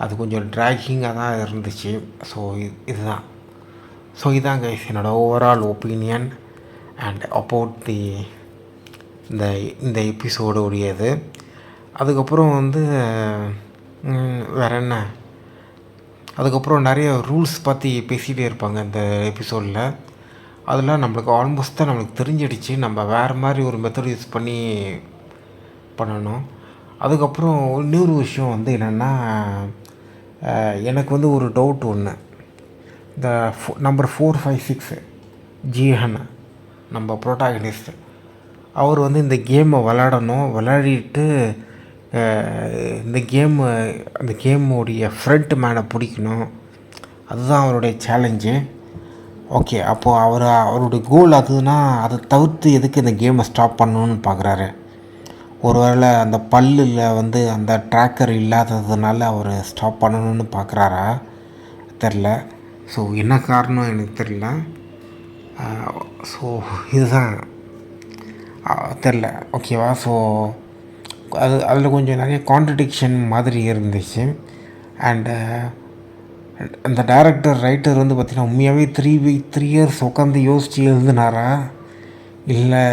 அது கொஞ்சம் ட்ராகிங்காக தான் இருந்துச்சு. ஸோ இதுதான். ஸோ இதான் கைஸ் என்னோடய overall opinion and about the இந்த இந்த எபிசோடு உடையது. அதுக்கப்புறம் வந்து வேறு என்ன, அதுக்கப்புறம் நிறைய ரூல்ஸ் பற்றி பேசிகிட்டே இருப்பாங்க இந்த எபிசோடில். அதெல்லாம் நம்மளுக்கு ஆல்மோஸ்ட் தான் நம்மளுக்கு தெரிஞ்சிடுச்சு. நம்ம வேறு மாதிரி ஒரு மெத்தட் யூஸ் பண்ணி பண்ணணும். அதுக்கப்புறம் இன்னொரு விஷயம் வந்து என்னென்னா, எனக்கு வந்து ஒரு டவுட் ஒன்று. இந்த நம்பர் 4, 5, 6 ஜிஹன் நம்ம ப்ரோட்டாகனிஸ்ட், அவர் வந்து இந்த கேமை விளையாடிட்டு இந்த அந்த கேமுடைய ஃப்ரண்ட் மேனை பிடிக்கணும். அதுதான் அவருடைய சேலஞ்சு. ஓகே, அப்போது அவருடைய கோல் அதுனா அதை தவிர்த்து எதுக்கு இந்த கேமை ஸ்டாப் பண்ணணுன்னு பார்க்குறாரு. ஒருவேளை அந்த பல்லில் வந்து அந்த ட்ராக்கர் இல்லாததுனால அவர் ஸ்டாப் பண்ணணுன்னு பார்க்குறாரா தெரில. ஸோ என்ன காரணம் எனக்கு தெரில. ஸோ இதுதான் தெரில. ஓகேவா? ஸோ அதில் கொஞ்சம் நிறைய கான்ட்ரடிக்ஷன் மாதிரி இருந்துச்சு. அண்டு அந்த ரைட்டர் வந்து பார்த்திங்கன்னா உண்மையாகவே 3 இயர்ஸ் உட்காந்து யோசித்து எழுதினாரா இல்லை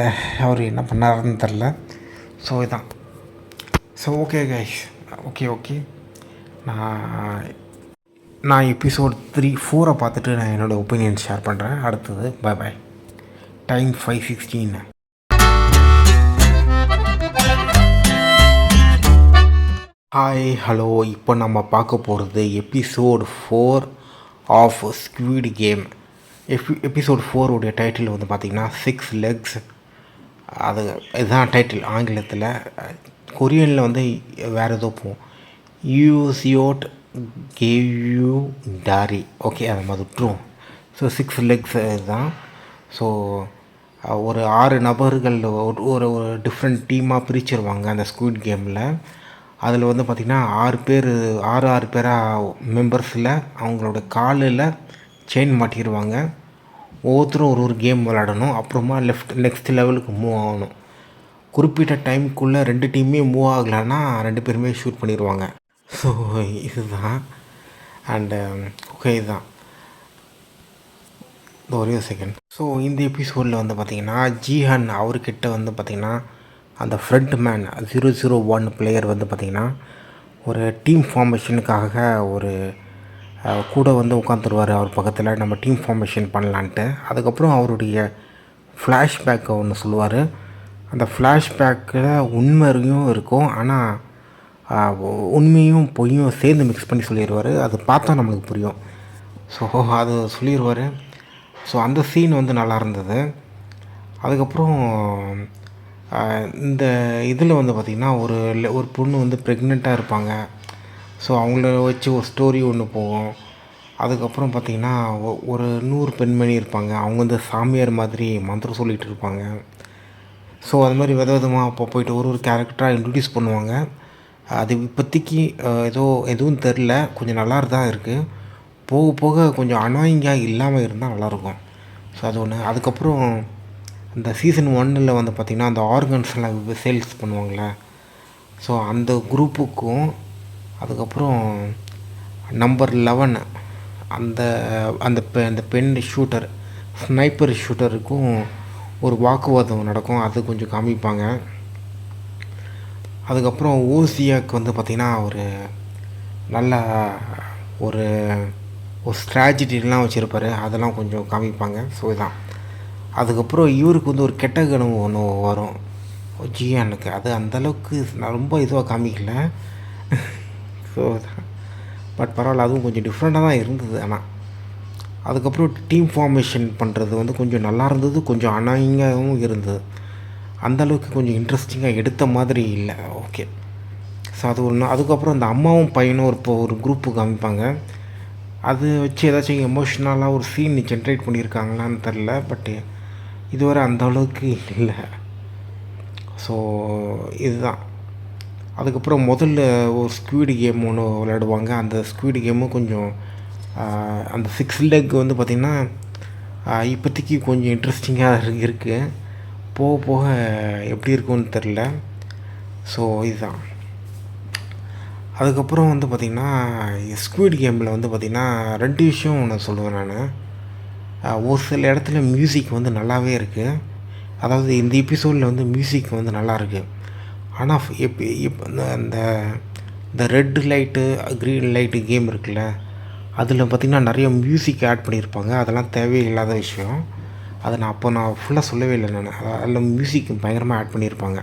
அவர் என்ன பண்ணாருன்னு தெரில. ஸோ இதான். ஸோ ஓகே கைஸ், ஓகே நான் எபிசோட் 3, 4 பார்த்துட்டு நான் என்னோடய ஒப்பீனியன் ஷேர் பண்ணுறேன். அடுத்தது பாய். டைம் 5:16. Hi, hello. இப்போ நம்ம பார்க்க போகிறது episode 4 of squid game. Episode 4 உடைய டைட்டில் வந்து பார்த்திங்கன்னா 6 legs. இதுதான் டைட்டில் ஆங்கிலத்தில். கொரியனில் வந்து வேறு ஏதோ போகும். யூசியோட் கேவ்யூ டாரி. ஓகே, அதை மாதிரி விட்டுருவோம். ஸோ 6 legs இதுதான். ஸோ ஒரு 6 நபர்கள் ஒரு டிஃப்ரெண்ட் டீமாக பிரிச்சிருவாங்க அந்த ஸ்குவிட் கேமில். அதில் வந்து பார்த்திங்கன்னா 6 பேராக மெம்பர்ஸில் அவங்களோட காலில் செயின் மாட்டிடுவாங்க. ஒவ்வொருத்தரும் ஒரு கேம் விளாடணும். அப்புறமா நெக்ஸ்ட் லெவலுக்கு மூவ் ஆகணும். குறிப்பிட்ட டைமுக்குள்ளே 2 டீமே மூவ் ஆகலைன்னா 2 பேருமே ஷூட் பண்ணிடுவாங்க. ஸோ இதுதான். அண்டு ஓகே, இதுதான். ஒரே செகண்ட். ஸோ இந்த எபிசோடில் வந்து பார்த்திங்கன்னா ஜிஹன் அவர்கிட்ட வந்து பார்த்திங்கன்னா அந்த ஃப்ரண்ட் மேன் 001 பிளேயர் வந்து பார்த்திங்கன்னா ஒரு டீம் ஃபார்மேஷனுக்காக ஒரு கூட வந்து உட்காந்துருவார் அவர் பக்கத்தில், நம்ம டீம் ஃபார்மேஷன் பண்ணலான்ட்டு. அதுக்கப்புறம் அவருடைய ஃப்ளாஷ்பேக்கை ஒன்று சொல்லுவார். அந்த ஃப்ளாஷ்பேக்கில் உண்மையும் இருக்கும், ஆனால் உண்மையும் பொய்யும் சேர்ந்து மிக்ஸ் பண்ணி சொல்லிடுவார். அது பார்த்தா நம்மளுக்கு புரியும். ஸோ அது சொல்லிடுவார். ஸோ அந்த சீன் வந்து நல்லா இருந்தது. அதுக்கப்புறம் இந்த இதில் வந்து பார்த்திங்கன்னா ஒரு பொண்ணு வந்து ப்ரெக்னெண்ட்டாக இருப்பாங்க. ஸோ அவங்கள வச்சு ஒரு ஸ்டோரி ஒன்று போகும். அதுக்கப்புறம் பார்த்திங்கன்னா ஒரு 100 பெண்மணி இருப்பாங்க. அவங்க வந்து சாமியார் மாதிரி மந்திரம் சொல்லிகிட்டு இருப்பாங்க. ஸோ அது மாதிரி விதமாக அப்போ போய்ட்டு ஒரு கேரக்டராக இன்ட்ரடியூஸ் பண்ணுவாங்க. அது இப்போதைக்கு எதுவும் தெரில, கொஞ்சம் நல்லா தான் இருக்குது. போக போக கொஞ்சம் அனாயிங்காக இல்லாமல் இருந்தால் நல்லாயிருக்கும். ஸோ அது ஒன்று. அதுக்கப்புறம் இந்த சீசன் 1 வந்து பார்த்திங்கன்னா அந்த ஆர்கன்ஸ்லாம் சேல்ஸ் பண்ணுவாங்களே, ஸோ அந்த குரூப்புக்கும் அதுக்கப்புறம் நம்பர் 11 அந்த பெண் ஷூட்டர், ஸ்னைப்பர் ஷூட்டருக்கும் ஒரு வாக்குவாதம் நடக்கும். அது கொஞ்சம் காமிப்பாங்க. அதுக்கப்புறம் ஓசியாவுக்கு வந்து பார்த்திங்கன்னா ஒரு நல்ல ஒரு ஸ்ட்ராட்டஜிலாம் வச்சுருப்பார். அதெல்லாம் கொஞ்சம் காமிப்பாங்க. ஸோ இதான். அதுக்கப்புறம் இவருக்கு வந்து ஒரு கெட்ட கனவு ஒன்று வரும் ஜியானுக்கு. அது அந்தளவுக்கு நான் ரொம்ப இதுவாக காமிக்கல. ஸோ பட் பரவாயில்ல, அதுவும் கொஞ்சம் டிஃப்ரெண்ட்டாக தான் இருந்தது. ஆனால் அதுக்கப்புறம் டீம் ஃபார்மேஷன் பண்ணுறது வந்து கொஞ்சம் நல்லா இருந்தது, கொஞ்சம் அனாயிங்காகவும் இருந்தது. அந்தளவுக்கு கொஞ்சம் இன்ட்ரெஸ்டிங்காக எடுத்த மாதிரி இல்லை. ஓகே. ஸோ அது ஒன்று. அதுக்கப்புறம் அந்த அம்மாவும் பையனும் ஒரு குரூப்பு காமிப்பாங்க. அது வச்சு ஏதாச்சும் எமோஷ்னலாக ஒரு சீன் ஜென்ரேட் பண்ணியிருக்காங்களான்னு தெரில. பட்டு இதுவரை அந்த அளவுக்கு இல்லை. ஸோ இதுதான். அதுக்கப்புறம் முதல்ல ஒரு ஸ்குவிட் கேம் ஒன்று விளையாடுவாங்க. அந்த ஸ்குவிட் கேமும் கொஞ்சம் அந்த 6 leg வந்து பார்த்திங்கன்னா இப்போதைக்கு கொஞ்சம் இன்ட்ரெஸ்டிங்காக இருக்குது. போக போக எப்படி இருக்குன்னு தெரில. ஸோ இதுதான். அதுக்கப்புறம் வந்து பார்த்திங்கன்னா ஸ்குவிட் கேமில் வந்து பார்த்திங்கன்னா 2 விஷயம் நான் சொல்லுவேன். நான் ஒரு சில இடத்துல மியூசிக் வந்து நல்லாவே இருக்குது. அதாவது இந்த எபிசோடில் வந்து மியூசிக் வந்து நல்லாயிருக்கு. ஆனால் அந்த இந்த red light green light game இருக்குல்ல, அதில் பார்த்திங்கன்னா நிறைய மியூசிக் ஆட் பண்ணியிருப்பாங்க. அதெல்லாம் தேவையில்லாத விஷயம். அதை நான் ஃபுல்லாக சொல்லவே இல்லை நான். அதில் மியூசிக் பயங்கரமாக ஆட் பண்ணியிருப்பாங்க.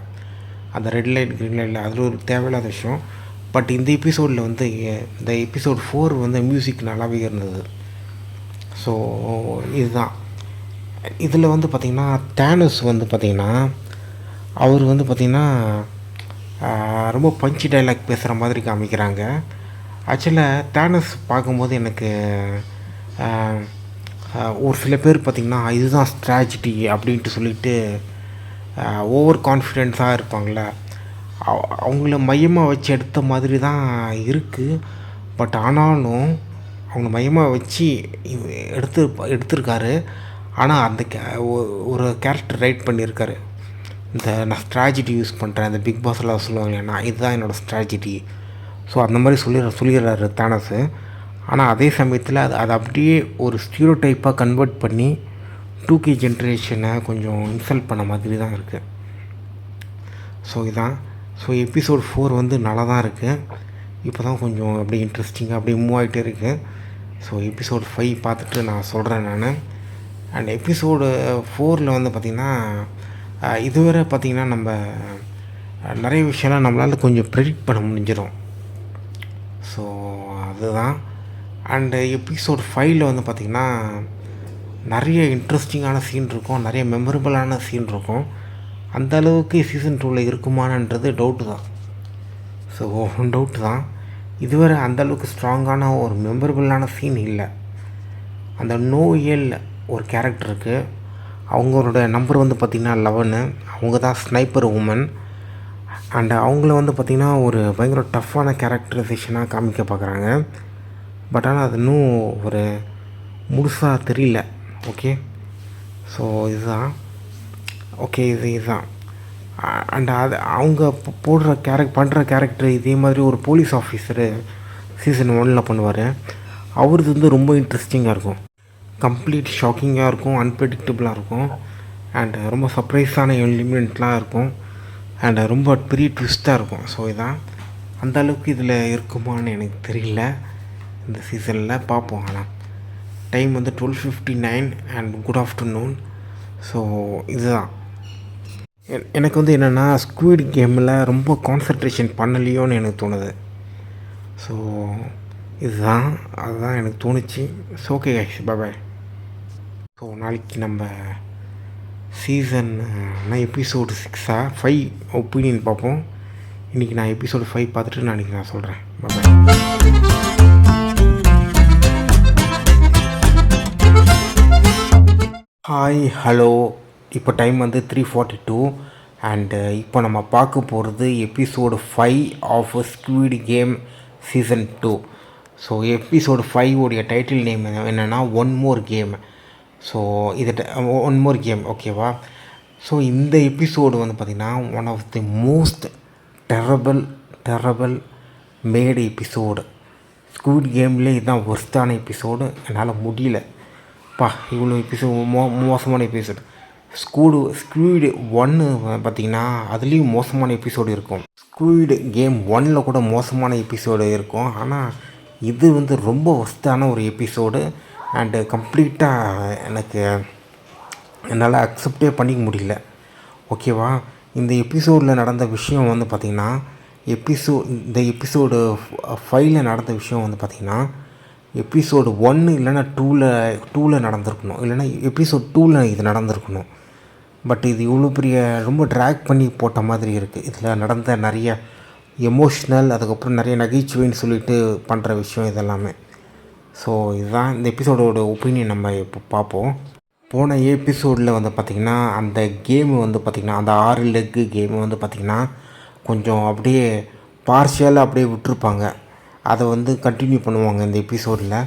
அந்த ரெட் லைட் க்ரீன் லைட்டில் அதில் ஒரு தேவையில்லாத விஷயம். பட் இந்த எபிசோடில் வந்து இந்த எபிசோட் 4 வந்து மியூசிக் நல்லாவே இருந்தது. ஸோ இதுதான். இதில் வந்து பார்த்திங்கன்னா தேனோஸ் வந்து பார்த்திங்கன்னா அவர் வந்து பார்த்திங்கன்னா ரொம்ப பஞ்சி டைலாக் பேசுகிற மாதிரி காமிக்கிறாங்க. ஆக்சுவலாக தேனோஸ் பார்க்கும்போது எனக்கு ஒரு சில பேர் பார்த்திங்கன்னா இதுதான் ஸ்ட்ராட்டஜி அப்படின்ட்டு சொல்லிட்டு ஓவர் கான்ஃபிடென்ஸாக இருப்பாங்களே, அவங்கள மையமாக வச்சு எடுத்த மாதிரி தான் இருக்குது. பட் ஆனாலும் அவங்க மையமாக வச்சு எடுத்திருக்காரு. ஆனால் அந்த ஒரு கேரக்டர் ரைட் பண்ணியிருக்காரு. நான் ஸ்ட்ராட்டஜி யூஸ் பண்ணுறேன், இந்த பிக் பாஸ்லாம் சொல்லுவாங்க, நான் இதுதான் என்னோடய ஸ்ட்ராட்டஜி. ஸோ அந்த மாதிரி சொல்லிடுறாரு தானஸு. ஆனால் அதே சமயத்தில் அது அப்படியே ஒரு ஸ்டீரியோ டைப்பாக கன்வெர்ட் பண்ணி 2K ஜென்ரேஷனை கொஞ்சம் இன்சல்ட் பண்ண மாதிரி தான் இருக்குது. ஸோ இதான். ஸோ எபிசோட் 4 வந்து நல்லா தான் இருக்குது. இப்போ தான் கொஞ்சம் அப்படியே இன்ட்ரெஸ்டிங்காக அப்படியே மூவ் ஆகிட்டே இருக்குது. ஸோ எபிசோட் 5 பார்த்துட்டு நான் சொல்கிறேன் நான். அண்ட் எபிசோடு 4 வந்து பார்த்திங்கன்னா இதுவரை பார்த்திங்கன்னா நம்ம நிறைய விஷயம்லாம் நம்மளால் கொஞ்சம் ப்ரெடிக்ட் பண்ண முடிஞ்சிடும். ஸோ அதுதான். அண்டு எபிசோட் 5 வந்து பார்த்திங்கன்னா நிறைய இன்ட்ரெஸ்டிங்கான சீன் இருக்கும், நிறைய மெமரபுளான சீன் இருக்கும். அந்த அளவுக்கு சீசன் 2ல் இருக்குமானன்றது டவுட்டு தான். ஸோ டவுட்டு தான். இதுவரை அந்தளவுக்கு ஸ்ட்ராங்கான ஒரு மெமரபுளான சீன் இல்லை. அந்த நோயல் ஒரு கேரக்டருக்கு அவங்களோட நம்பர் வந்து பார்த்திங்கன்னா 11. அவங்க தான் ஸ்னைப்பர் உமன். அண்டு அவங்கள வந்து பார்த்திங்கன்னா ஒரு பயங்கர டஃப்பான கேரக்டரைசேஷனாக காமிக்க பார்க்குறாங்க. பட் ஆனால் அது இன்னும் ஒரு முழுசாக தெரியல. ஓகே, ஸோ இதுதான். ஓகே, இதுதான். அண்ட் அது அவங்க பண்ணுற கேரக்டர் இதே மாதிரி ஒரு போலீஸ் ஆஃபீஸரு சீசன் 1 பண்ணுவார். அவரது வந்து ரொம்ப இன்ட்ரெஸ்டிங்காக இருக்கும், கம்ப்ளீட் ஷாக்கிங்காக இருக்கும், அன்பிரடிக்டபுளாக இருக்கும். அண்ட் ரொம்ப சர்ப்ரைஸான எலிமெண்ட்லாம் இருக்கும். அண்ட் ரொம்ப பெரிய ட்விஸ்ட்டாக இருக்கும். ஸோ இதான். அந்த அளவுக்கு இதில் இருக்குமான்னு எனக்கு தெரியல. இந்த சீசனில் பார்ப்போம். ஆனால் டைம் வந்து 12:59 அண்ட் குட் ஆஃப்டர்நூன். ஸோ இதுதான். எனக்கு வந்து என்னென்னா ஸ்குவிட் கேமில் ரொம்ப கான்சன்ட்ரேஷன் பண்ணலையோன்னு எனக்கு தோணுது. ஸோ இதுதான், அதுதான் எனக்கு தோணுச்சு. ஸோ ஓகே கைஸ், பாய். ஸோ நாளைக்கு நம்ம சீசன் எபிசோடு 5 ஒப்பீனியன் பார்ப்போம். இன்றைக்கி நான் எபிசோடு 5 பார்த்துட்டு நாளைக்கு நான் சொல்கிறேன். பாய். Hi, hello. இப்போ டைம் வந்து 3:42 அண்டு இப்போ நம்ம பார்க்க போகிறது episode 5 of squid game season 2. So episode 5 உடைய டைட்டில் நேம் என்னென்னா ஒன் மோர் கேம். ஸோ இது ஒன் மோர் கேம், ஓகேவா? ஸோ இந்த எபிசோடு வந்து பார்த்திங்கன்னா one of the most terrible made episode. Squid கேம்லேயே இதுதான் ஒர்ஸ்டான எபிசோடு. என்னால் முடியல இவ்வளோ எபிசோடு மோசமான எபிசோடு. ஸ்குவிட் 1 பார்த்திங்கன்னா அதுலேயும் மோசமான எபிசோடு இருக்கும். ஸ்குவிட் கேம் 1 கூட மோசமான எபிசோடு இருக்கும். ஆனால் இது வந்து ரொம்ப ஒர்ஸ்டான ஒரு எபிசோடு. அண்டு கம்ப்ளீட்டாக என்னால் அக்செப்டே பண்ணிக்க முடியல, ஓகேவா? இந்த எபிசோடில் நடந்த விஷயம் வந்து பார்த்திங்கன்னா இந்த எபிசோடு 5 நடந்த விஷயம் வந்து பார்த்திங்கன்னா எபிசோடு 1 இல்லைன்னா 2ல் நடந்திருக்கணும், இல்லைன்னா எபிசோட் 2ல் இது நடந்திருக்கணும். பட் இது இவ்வளோ பெரிய ரொம்ப ட்ராக் பண்ணி போட்ட மாதிரி இருக்குது. இதில் நடந்த நிறைய எமோஷ்னல், அதுக்கப்புறம் நிறைய நகைச்சுவைன்னு சொல்லிட்டு பண்ணுற விஷயம் இதெல்லாமே. ஸோ இதுதான் இந்த எபிசோடோட ஒப்பீனியன். நம்ம இப்போ பார்ப்போம். போன எபிசோடில் வந்து பார்த்திங்கன்னா அந்த கேமு வந்து பார்த்திங்கன்னா அந்த 6 லெக்கு கேமு வந்து பார்த்திங்கன்னா கொஞ்சம் அப்படியே பார்ஷியலாக அப்படியே விட்டுருப்பாங்க. அதை வந்து கண்டினியூ பண்ணுவாங்க இந்த எபிசோடில்.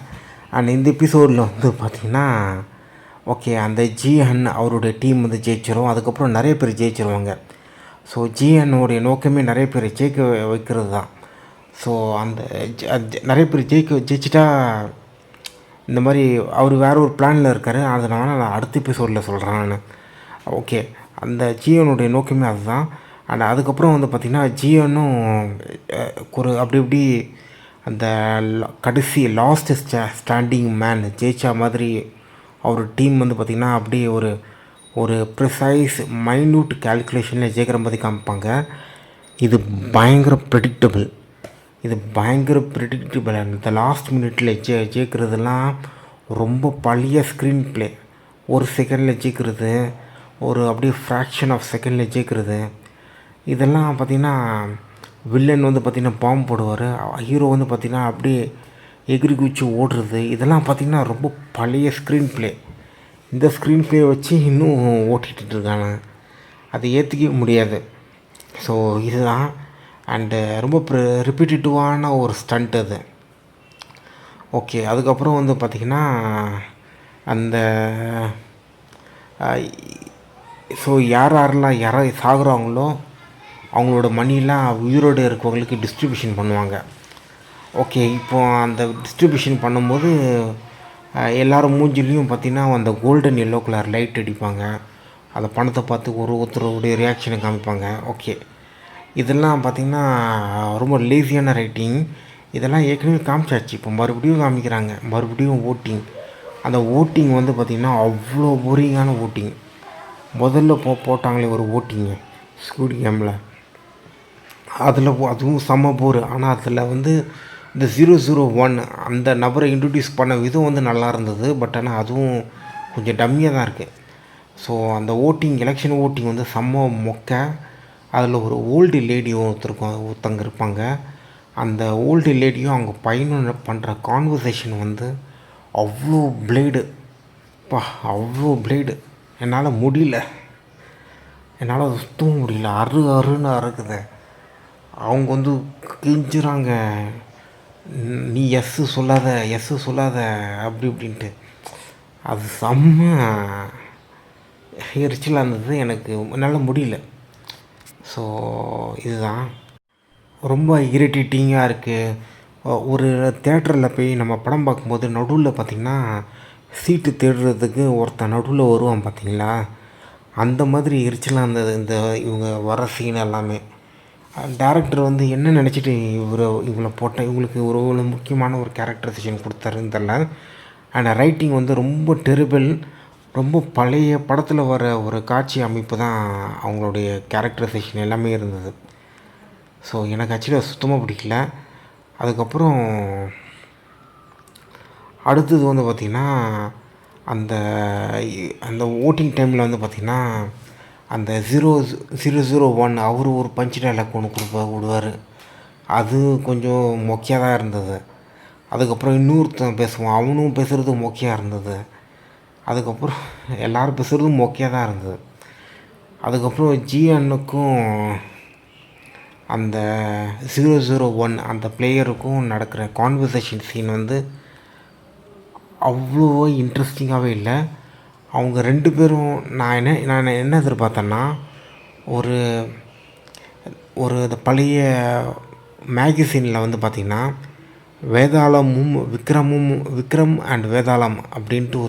அண்ட் இந்த எபிசோடில் வந்து பார்த்திங்கன்னா ஓகே, அந்த ஜிஎன் அவருடைய டீம் வந்து ஜெயிச்சிரும். அதுக்கப்புறம் நிறைய பேர் ஜெயிச்சிருவாங்க. ஸோ ஜிஎன்னுடைய நோக்கமே நிறைய பேர் ஜெயிக்க வைக்கிறது தான். ஸோ அந்த நிறைய பேர் ஜெயிச்சிட்டா இந்த மாதிரி அவர் வேறு ஒரு பிளானில் இருக்கார். அதனால நான் அடுத்த எபிசோடில் சொல்கிறேன் நான். ஓகே, அந்த ஜியோனுடைய நோக்கமே அதுதான். அண்ட் அதுக்கப்புறம் வந்து பார்த்திங்கன்னா ஜியோனும் அப்படி இப்படி அந்த கடைசி லாஸ்ட் ஸ்டாண்டிங் மேன் ஜெயிச்சா மாதிரி அவர் டீம் வந்து பார்த்திங்கன்னா அப்படியே ஒரு ஒரு ப்ரிசைஸ் மைன்யூட் கேல்குலேஷனில் ஜெயிக்கிற மாதிரி காமிப்பாங்க. இது பயங்கர ப்ரெடிக்டபிள். இந்த லாஸ்ட் மினிட்டில் ஜெயிக்கிறதுலாம் ரொம்ப பழைய ஸ்க்ரீன் ப்ளே. ஒரு செகண்டில் ஜெயிக்கிறது, ஒரு அப்படியே ஃப்ராக்ஷன் ஆஃப் செகண்டில் ஜெயிக்கிறது, இதெல்லாம் பார்த்திங்கன்னா வில்லன் வந்து பார்த்திங்கன்னா பாம்பு போடுவார், ஹீரோ வந்து பார்த்திங்கன்னா அப்படியே எகிரி குச்சி ஓடுறது, இதெல்லாம் பார்த்திங்கன்னா ரொம்ப பழைய ஸ்க்ரீன் ப்ளே. இந்த ஸ்க்ரீன் ப்ளே வச்சு இன்னும் ஓட்டிகிட்டு இருக்காங்க. அதை ஏற்றுக்கவே முடியாது. ஸோ இதுதான். அண்டு ரொம்ப ரிப்பீட்டேட்டிவான ஒரு ஸ்டண்ட் அது. ஓகே, அதுக்கப்புறம் வந்து பார்த்திங்கன்னா அந்த ஸோ யாரெல்லாம் சாகுறாங்களோ அவங்களோட மணிலாம் உயிரோடு இருக்கவங்களுக்கு டிஸ்ட்ரிபியூஷன் பண்ணுவாங்க. ஓகே, இப்போது அந்த டிஸ்ட்ரிபியூஷன் பண்ணும்போது எல்லோரும் மூஞ்சிலையும் பார்த்திங்கன்னா அந்த கோல்டன் எல்லோ கலர் லைட் அடிப்பாங்க. அந்த பணத்தை பார்த்து ஒருத்தருடைய ரியாக்ஷனை காமிப்பாங்க. ஓகே, இதெல்லாம் பார்த்திங்கன்னா ரொம்ப லேசியான ரைட்டிங். இதெல்லாம் ஏற்கனவே காமிச்சாச்சு, இப்போ மறுபடியும் காமிக்கிறாங்க, மறுபடியும் ஓட்டிங். அந்த ஓட்டிங் வந்து பார்த்திங்கன்னா அவ்வளோ போரிங்கான ஓட்டிங். முதல்ல போட்டாங்களே ஒரு ஓட்டிங்கு ஸ்கூடி கேமில், அதுவும் செம்ம போர். ஆனால் அதில் வந்து இந்த 001 அந்த நபரை இன்ட்ரடியூஸ் பண்ண விதம் வந்து நல்லா இருந்தது. பட் ஆனால் அதுவும் கொஞ்சம் டம்மியாக தான் இருக்குது. ஸோ அந்த எலெக்ஷன் ஓட்டிங் வந்து செம்ம மொக்க. அதில் ஒரு ஓல்டு லேடி ஒருத்தங்க இருப்பாங்க. அந்த ஓல்டு லேடியும் அவங்க பையனும் பண்ணுற கான்வர்சேஷன் வந்து அவ்வளோ பிளேடு என்னால் முடியல. என்னால் சுத்தவும் முடியல. அருன்னு அறுக்குது. அவங்க வந்து கெஞ்சுறாங்க, நீ எஸ்ஸு சொல்லாத அப்படி இப்படின்ட்டு. அது செம்ம எரிச்சலாக இருந்தது. எனக்கு என்னால் முடியல. ஸோ இதுதான் ரொம்ப இரிட்டேட்டிங்காக இருக்குது. ஒரு தேட்டரில் போய் நம்ம படம் பார்க்கும்போது நடுவில் பார்த்திங்கன்னா சீட்டு தேடுறதுக்கு ஒருத்தன் நடுவில் வருவான் பார்த்திங்களா, அந்த மாதிரி எரிச்சலாக இருந்தது இந்த இவங்க வர சீன் எல்லாமே. டேரக்டர் வந்து என்ன நினச்சிட்டு இவங்களுக்கு ஒரு முக்கியமான ஒரு கேரக்டரைசேஷன் கொடுத்தாருன்னு தெரில. அண்ட் ரைட்டிங் வந்து ரொம்ப டெரிபிள். ரொம்ப பழைய படத்தில் வர ஒரு காட்சி அமைப்பு தான் அவங்களுடைய கேரக்டரைசேஷன் எல்லாமே இருந்தது. ஸோ எனக்கு ஆக்சுவலாக சுத்தமாக பிடிக்கல. அதுக்கப்புறம் அடுத்தது வந்து பார்த்திங்கன்னா அந்த அந்த ஓட்டிங் டைமில் வந்து பார்த்திங்கன்னா அந்த 001 அவர் ஒரு பஞ்ச் டைலாக் ஒன்று விடுவார். அது கொஞ்சம் மொக்கையாக தான் இருந்தது. அதுக்கப்புறம் இன்னொருத்தன் பேசுவான், அவனும் பேசுகிறது மொக்கையாக இருந்தது. அதுக்கப்புறம் எல்லோரும் பேசுகிறதும் மொக்கையாக தான் இருந்தது. அதுக்கப்புறம் ஜிஎன்னுக்கும் அந்த 001 அந்த பிளேயருக்கும் நடக்கிற கான்வர்சேஷன் சீன் வந்து அவ்வளோ இன்ட்ரெஸ்டிங்காகவே இல்லை. அவங்க ரெண்டு பேரும் நான் என்ன எதிர்பார்த்தேன்னா, ஒரு ஒரு பழைய மேகசினில் வந்து பார்த்திங்கன்னா விக்ரம் அண்ட் வேதாளம் அப்படின்ட்டு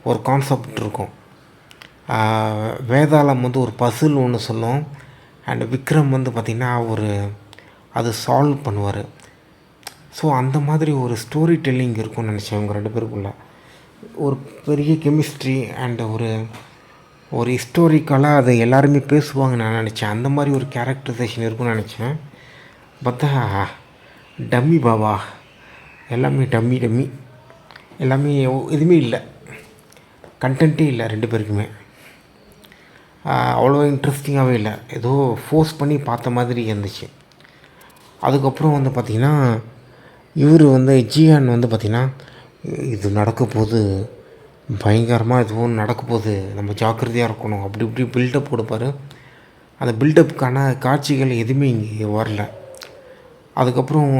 ஒரு கான்செப்ட் இருக்கும். வேதாளம் வந்து ஒரு பசில் ஒன்று சொல்லும், அண்ட் விக்ரம் வந்து பார்த்திங்கன்னா அது சால்வ் பண்ணுவார். ஸோ அந்த மாதிரி ஒரு ஸ்டோரி டெல்லிங் இருக்கும்னு நினச்சேன் இவங்க ரெண்டு பேருக்குள்ள. ஒரு பெரிய கெமிஸ்ட்ரி அண்ட் ஒரு ஹிஸ்டோரிக்கலாக அதை எல்லாருமே பேசுவாங்கன்னு நான் நினச்சேன். அந்த மாதிரி ஒரு கேரக்டரைசேஷன் இருக்குன்னு நினச்சேன். பார்த்தா டம்மி பாபா, எல்லாமே டம்மி எல்லாமே எதுவுமே இல்லை, கண்டென்ட்டே இல்லை ரெண்டு பேருக்குமே. அவ்வளோ இன்ட்ரெஸ்டிங்காகவே இல்லை, ஏதோ ஃபோர்ஸ் பண்ணி பார்த்த மாதிரி இருந்துச்சு. அதுக்கப்புறம் வந்து பார்த்திங்கன்னா இவர் வந்து ஜியான் வந்து பார்த்திங்கன்னா இது நடக்க போது பயங்கரமாக எதுவும் நடக்க போகுது, நம்ம ஜாக்கிரதையாக இருக்கணும் அப்படி இப்படி பில்டப் கொடுப்பார். அந்த பில்டப்புக்கான காட்சிகள் எதுவுமே இங்கே வரல. அதுக்கப்புறம்